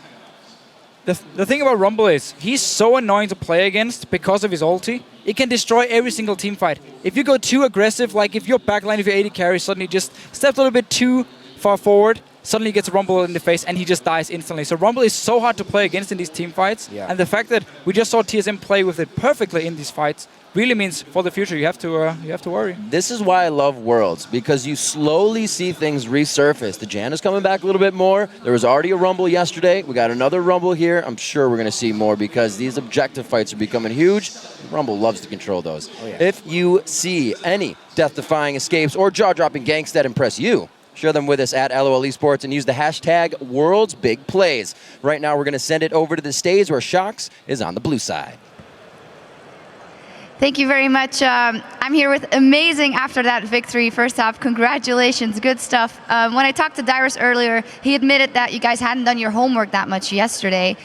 Speaker 5: the thing about Rumble is he's so annoying to play against because of his ulti. It can destroy every single team fight. If you go too aggressive, like if your backline, if your AD carry suddenly just steps a little bit too far forward, suddenly gets Rumble in the face and he just dies instantly. So Rumble is so hard to play against in these team fights.
Speaker 16: Yeah.
Speaker 5: And the fact that we just saw TSM play with it perfectly in these fights really means for the future you have to worry.
Speaker 15: This is why I love Worlds, because you slowly see things resurface. The Jan is coming back a little bit more. There was already a Rumble yesterday. We got another Rumble here. I'm sure we're going to see more because these objective fights are becoming huge. Rumble loves to control those.
Speaker 16: Oh, yeah.
Speaker 15: If you see any death-defying escapes or jaw-dropping ganks that impress you, share them with us at LOL Esports and use the hashtag WorldsBigPlays. Right now, we're going to send it over to the stage where Shox is on the blue side.
Speaker 17: Thank you very much. I'm here with Amazing after that victory. First off, congratulations, good stuff. When I talked to Dyrus earlier, he admitted that you guys hadn't done your homework that much yesterday.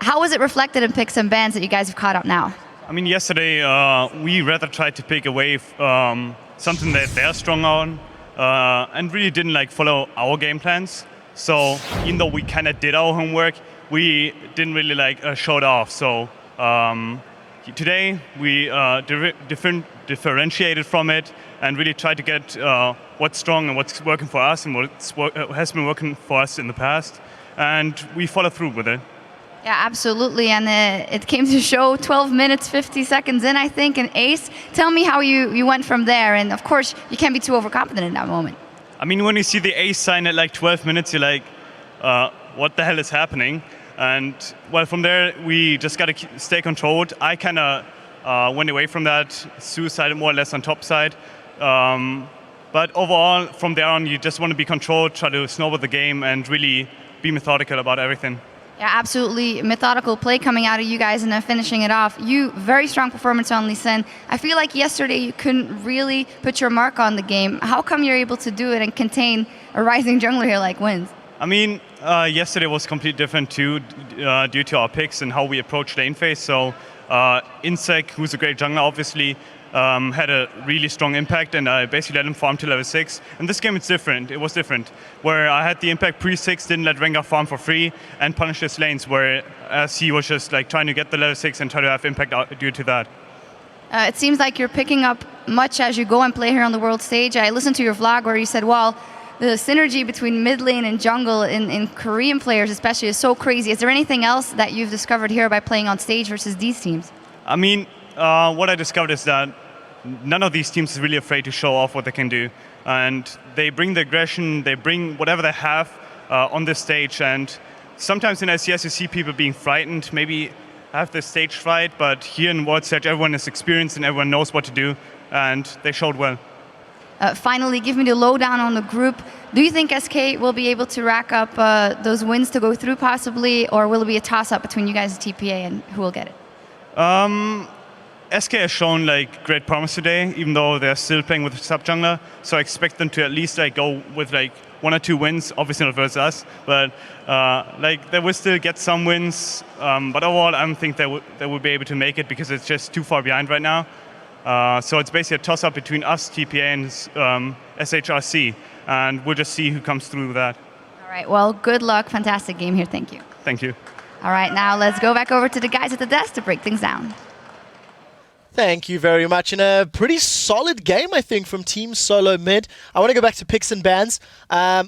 Speaker 17: How was it reflected in picks and bans that you guys have caught up now?
Speaker 14: I mean, yesterday we rather tried to pick away something that they're strong on and really didn't like follow our game plans. So even though we kind of did our homework, we didn't really like show it off. So today we differentiated from it and really tried to get what's strong and what's working for us and what has been working for us in the past, and we follow through with it.
Speaker 17: Yeah, absolutely, and it came to show 12 minutes, 50 seconds in, I think, an ace. Tell me how you went from there, and of course, you can't be too overconfident in that moment.
Speaker 14: I mean, when you see the ace sign at like 12 minutes, you're like, what the hell is happening? And well, from there, we just got to stay controlled. I kind of went away from that, suicided more or less on top side. But overall, from there on, you just want to be controlled, try to snowball the game, and really be methodical about everything.
Speaker 17: Yeah, absolutely methodical play coming out of you guys and then finishing it off. Very strong performance on Lee Sin. I feel like yesterday you couldn't really put your mark on the game. How come you're able to do it and contain a rising jungler here like Wins?
Speaker 14: I mean, yesterday was completely different too, due to our picks and how we approach lane phase. So Insec, who's a great jungler, obviously had a really strong impact, and I basically let him farm to level 6. And this game it's different. It was different, where I had the impact pre-6, didn't let Rengar farm for free, and punish his lanes, whereas he was just like trying to get the level 6 and try to have impact due to that.
Speaker 17: It seems like you're picking up much as you go and play here on the world stage. I listened to your vlog where you said, well, the synergy between mid lane and jungle in Korean players especially is so crazy. Is there anything else that you've discovered here by playing on stage versus these teams?
Speaker 14: I mean, what I discovered is that none of these teams is really afraid to show off what they can do. And they bring the aggression, they bring whatever they have on this stage. And sometimes in SCS you see people being frightened, maybe have this stage fright, but here in World Stage everyone is experienced and everyone knows what to do, and they showed well.
Speaker 17: Finally, give me the lowdown on the group. Do you think SK will be able to rack up those wins to go through possibly, or will it be a toss-up between you guys and TPA and who will get it?
Speaker 14: SK has shown like great promise today, even though they're still playing with sub jungler. So I expect them to at least like go with like 1 or 2 wins. Obviously not versus us, but like they will still get some wins. But overall, I don't think they will be able to make it because it's just too far behind right now. So it's basically a toss-up between us, TPA, and SHRC, and we'll just see who comes through with that.
Speaker 17: All right. Well, good luck. Fantastic game here. Thank you.
Speaker 14: Thank you.
Speaker 17: All right. Now let's go back over to the guys at the desk to break things down.
Speaker 8: Thank you very much. In a pretty solid game, I think, from Team Solo Mid. I want to go back to picks and bans.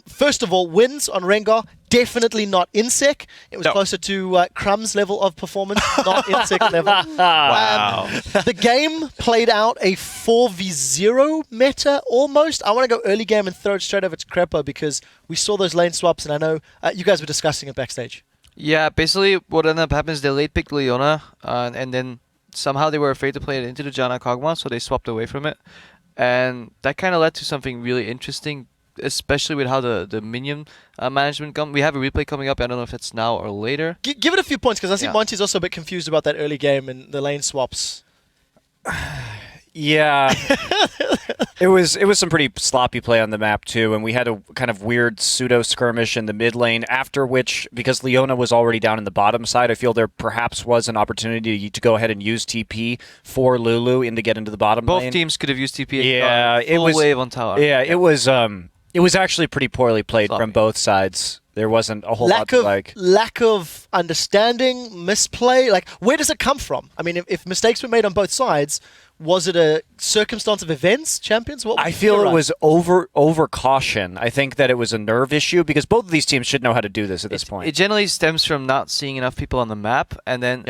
Speaker 8: First of all, wins on Rengar. Definitely not Insec. It was closer to Crumb's level of performance, not Insec level.
Speaker 9: Wow.
Speaker 8: The game played out a 4v0 meta almost. I want to go early game and throw it straight over to Crepo because we saw those lane swaps, and I know you guys were discussing it backstage.
Speaker 10: Yeah, basically what ended up happening is they late picked Leona, and then somehow they were afraid to play it into the Janna Kog'Maw, so they swapped away from it. And that kind of led to something really interesting, especially with how the minion management we have a replay coming up. I don't know if it's now or later.
Speaker 8: Give it a few points, because I think Monty's also a bit confused about that early game and the lane swaps.
Speaker 11: Yeah. It was some pretty sloppy play on the map too, and we had a kind of weird pseudo skirmish in the mid lane, after which, because Leona was already down in the bottom side, I feel there perhaps was an opportunity to go ahead and use TP for Lulu to get into the bottom lane.
Speaker 10: Both teams could have used TP.
Speaker 11: Yeah, it was
Speaker 10: wave on tower.
Speaker 11: Yeah, it was It was actually pretty poorly played from both sides. There wasn't a whole lot to like.
Speaker 8: Lack of understanding, misplay. Like, where does it come from? I mean, if mistakes were made on both sides, was it a circumstance of events, champions?
Speaker 11: I feel it was over caution. I think that it was a nerve issue because both of these teams should know how to do this at this point.
Speaker 10: It generally stems from not seeing enough people on the map, and then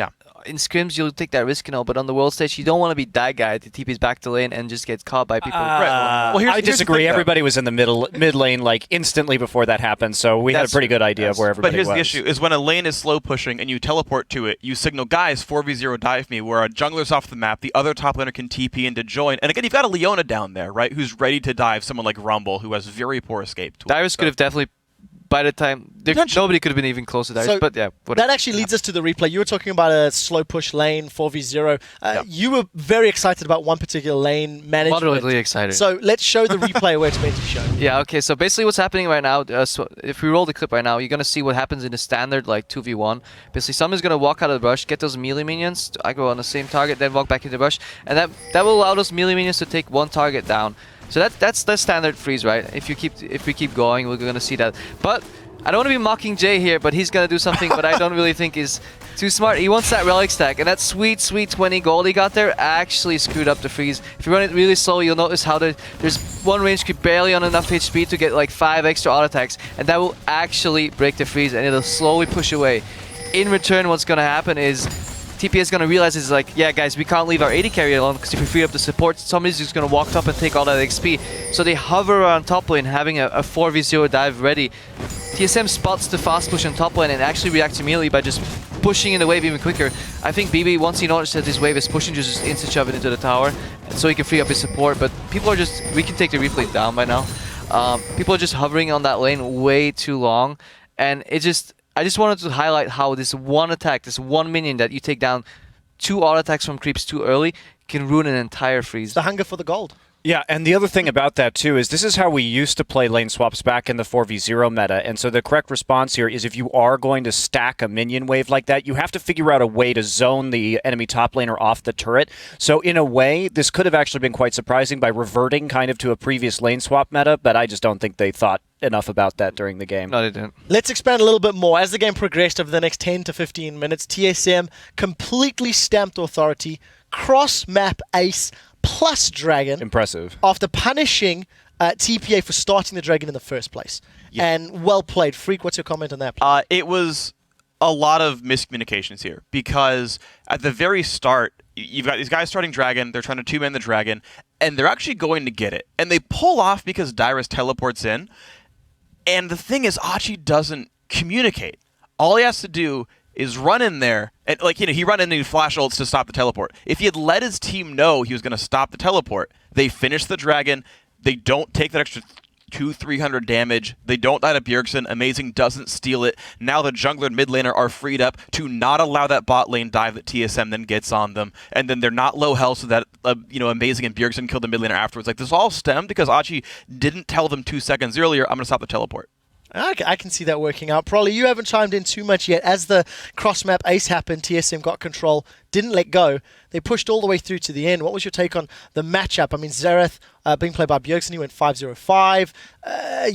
Speaker 10: in scrims you'll take that risk and all, but on the world stage you don't want to be that guy that TP's back to lane and just gets caught by people.
Speaker 11: Well, I disagree. Everybody was in the mid lane like instantly before that happened, so we had a pretty good idea of where everybody was.
Speaker 9: But here's the issue: is when a lane is slow pushing and you teleport to it, you signal, guys, 4v0 dive me, where a jungler's off the map, the other top laner can TP in to join, and again you've got a Leona down there, right, who's ready to dive someone like Rumble, who has very poor escape tools.
Speaker 10: Darius could have definitely. By the time nobody could have been even closer to Darius, but yeah.
Speaker 8: That actually leads us to the replay. You were talking about a slow push lane, 4v0. You were very excited about one particular lane management.
Speaker 10: Moderately excited.
Speaker 8: So let's show the replay where it's meant to show.
Speaker 10: Yeah, okay, so basically what's happening right now, so if we roll the clip right now, you're going to see what happens in the standard, like 2v1. Basically, someone's going to walk out of the brush, get those melee minions to aggro on the same target, then walk back into the brush, and that will allow those melee minions to take one target down. So that's the standard freeze, right? If we keep going, we're going to see that. But I don't want to be mocking Jay here, but he's going to do something that I don't really think is too smart. He wants that relic stack, and that sweet 20 gold he got there actually screwed up the freeze. If you run it really slow, you'll notice how there's one range creep barely on enough HP to get like 5 extra auto attacks, and that will actually break the freeze, and it'll slowly push away. In return, what's going to happen is TPA is going to realize it's like, yeah, guys, we can't leave our AD carry alone because if we free up the support, somebody's just going to walk up and take all that XP. So they hover around top lane, having a 4v0 dive ready. TSM spots the fast push on top lane and actually reacts immediately by just pushing in the wave even quicker. I think BB, once he noticed that this wave is pushing, just insta shove it into the tower so he can free up his support. But people are just, we can take the replay down by now. People are just hovering on that lane way too long, and I just wanted to highlight how this one attack, this one minion that you take down 2 auto attacks from creeps too early can ruin an entire freeze.
Speaker 8: The hunger for the gold.
Speaker 11: Yeah, and the other thing about that too is this is how we used to play lane swaps back in the 4v0 meta, and so the correct response here is if you are going to stack a minion wave like that, you have to figure out a way to zone the enemy top laner off the turret. So in a way, this could have actually been quite surprising by reverting kind of to a previous lane swap meta, but I just don't think they thought enough about that during the game.
Speaker 10: No, they didn't.
Speaker 8: Let's expand a little bit more. As the game progressed over the next 10 to 15 minutes, TSM completely stamped authority, cross-map ace, plus dragon.
Speaker 11: Impressive.
Speaker 8: After punishing TPA for starting the dragon in the first place. Yeah. And well played. Freak, what's your comment on that?
Speaker 9: It was a lot of miscommunications here because at the very start, you've got these guys starting dragon, they're trying to 2-man the dragon, and they're actually going to get it. And they pull off because Dyrus teleports in. And the thing is, Achi doesn't communicate. All he has to do is run in there, and he run in and he flash ults to stop the teleport. If he had let his team know he was going to stop the teleport, they finish the dragon, they don't take that extra 200-300 damage, they don't die to Bjergsen, Amazing doesn't steal it, now the jungler and mid laner are freed up to not allow that bot lane dive that TSM then gets on them, and then they're not low health so that Amazing and Bjergsen kill the mid laner afterwards. Like, this all stemmed because Achi didn't tell them 2 seconds earlier, I'm going to stop the teleport.
Speaker 8: I can see that working out. Probably you haven't chimed in too much yet. As the cross-map ace happened, TSM got control, didn't let go. They pushed all the way through to the end. What was your take on the matchup? I mean, Xerath being played by Bjergsen, he went 5-0-5.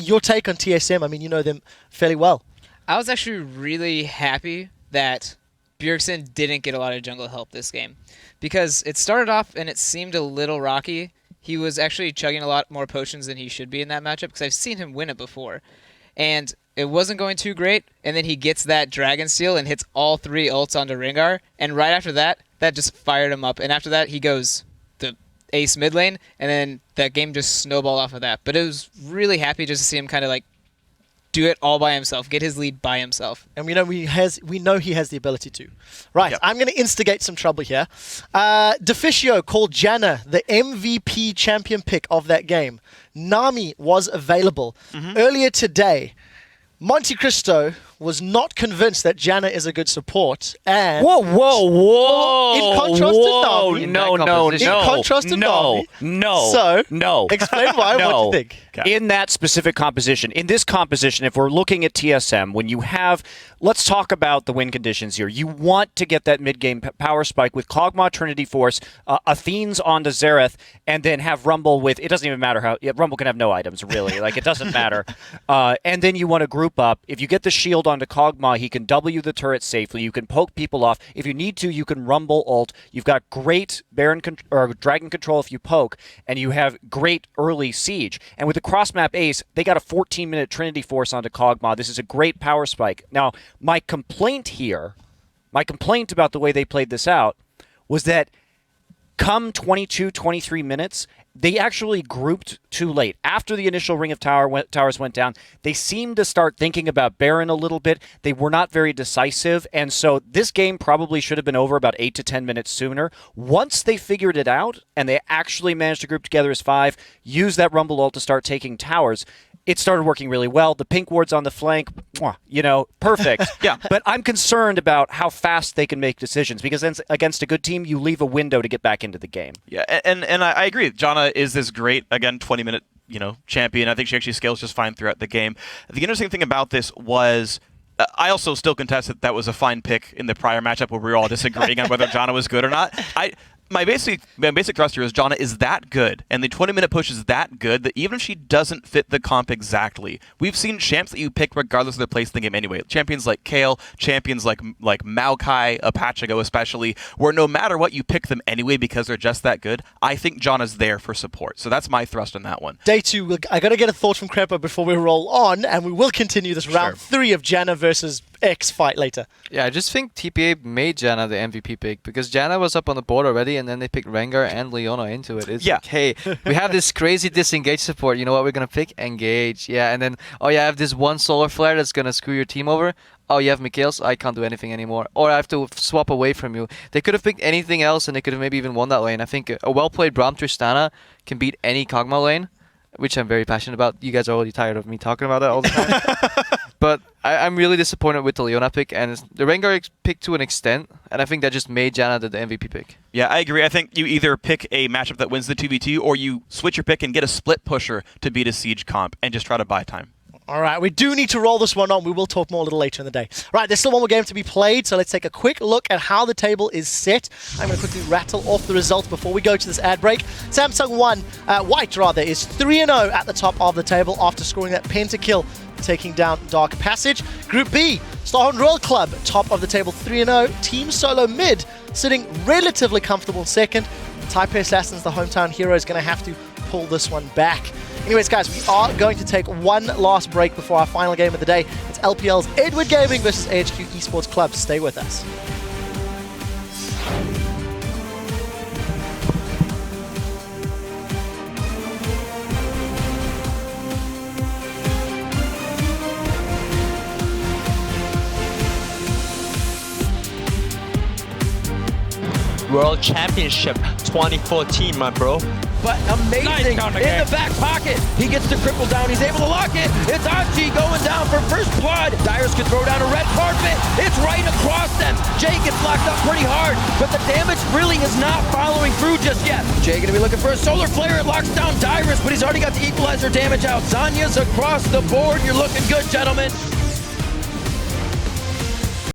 Speaker 8: Your take on TSM? I mean, you know them fairly well.
Speaker 7: I was actually really happy that Bjergsen didn't get a lot of jungle help this game because it started off and it seemed a little rocky. He was actually chugging a lot more potions than he should be in that matchup because I've seen him win it before. And it wasn't going too great, and then he gets that Dragon Steel and hits all 3 ults onto Rengar, and right after that, that just fired him up. And after that, he goes the ace mid lane, and then that game just snowballed off of that. But it was really happy just to see him kind of like do it all by himself, get his lead by himself.
Speaker 8: And we know he has the ability to. Right, yep. I'm going to instigate some trouble here. Deficio called Janna the MVP champion pick of that game. Nami was available. Earlier today, Monte Cristo was not convinced that Janna is a good support. And
Speaker 11: whoa!
Speaker 8: In contrast to Nami.
Speaker 11: No.
Speaker 8: Explain why.
Speaker 11: No.
Speaker 8: What do you think?
Speaker 11: In that specific composition, in this composition, if we're looking at TSM, when you have let's talk about the win conditions here. You want to get that mid-game power spike with Kog'Maw, Trinity Force, Athene's onto Xerath, and then have Rumble with, it doesn't even matter how, Rumble can have no items, really. Like, it doesn't matter. And then you want to group up. If you get the shield onto Kog'Maw, he can W the turret safely. You can poke people off. If you need to, you can Rumble ult. You've got great Dragon control if you poke, and you have great early siege. And with the cross-map ace, they got a 14-minute Trinity Force onto Kog'Maw. This is a great power spike. Now, my complaint about the way they played this out was that come 22, 23 minutes, they actually grouped too late. After the initial ring of towers went down, they seemed to start thinking about Baron a little bit. They were not very decisive, and so this game probably should have been over about 8 to 10 minutes sooner. Once they figured it out, and they actually managed to group together as 5, use that Rumble ult to start taking towers, it started working really well. The pink ward's on the flank, perfect.
Speaker 9: Yeah.
Speaker 11: But I'm concerned about how fast they can make decisions, because against a good team, you leave a window to get back into the game.
Speaker 9: Yeah, and I agree. Janna is this great, again, 20-minute champion. I think she actually scales just fine throughout the game. The interesting thing about this was, I also still contest that was a fine pick in the prior matchup where we were all disagreeing on whether Janna was good or not. My basic thrust here is Janna is that good, and the 20-minute push is that good that even if she doesn't fit the comp exactly, we've seen champs that you pick regardless of their place in the game anyway. Champions like Kayle, champions like Maokai, Apachigo especially, where no matter what you pick them anyway because they're just that good. I think Janna's there for support, so that's my thrust on that one.
Speaker 8: Day 2, I got to get a thought from Krepa before we roll on, and we will continue this round 3 of Janna versus X fight later.
Speaker 10: Yeah, I just think TPA made Janna the MVP pick because Janna was up on the board already, and then they picked Rengar and Leona into it. It's like, hey, we have this crazy disengage support. You know what we're going to pick? Engage. Yeah, and then, oh yeah, I have this one solar flare that's going to screw your team over. Oh, you have Mikhail's? I can't do anything anymore. Or I have to swap away from you. They could have picked anything else, and they could have maybe even won that lane. I think a well-played Braum Tristana can beat any Kog'Maw lane, which I'm very passionate about. You guys are already tired of me talking about that all the time. But I'm really disappointed with the Leona pick, and the Rengar pick to an extent, and I think that just made Janna the MVP pick.
Speaker 9: Yeah, I agree. I think you either pick a matchup that wins the 2v2, or you switch your pick and get a split pusher to beat a Siege comp and just try to buy time.
Speaker 8: All right, we do need to roll this one on. We will talk more a little later in the day. Right, there's still one more game to be played, so let's take a quick look at how the table is set. I'm going to quickly rattle off the results before we go to this ad break. Samsung White is 3-0 at the top of the table after scoring that pentakill, taking down Dark Passage. Group B, Starhorn Royal Club, top of the table 3-0. Team Solo Mid, sitting relatively comfortable in second. Taipei Assassins, the hometown hero, is going to have to pull this one back. Anyways, guys, we are going to take one last break before our final game of the day. It's LPL's Edward Gaming versus AHQ Esports Club. Stay with us.
Speaker 18: World Championship 2014, my bro.
Speaker 19: But amazing in the back pocket. He gets the cripple down. He's able to lock it. It's Archie going down for first blood. Dyrus can throw down a red carpet. It's right across them. Jay gets locked up pretty hard, but the damage really is not following through just yet. Jay going to be looking for a solar flare. It locks down Dyrus, but he's already got the equalizer damage out. Zanya's across the board. You're looking good, gentlemen.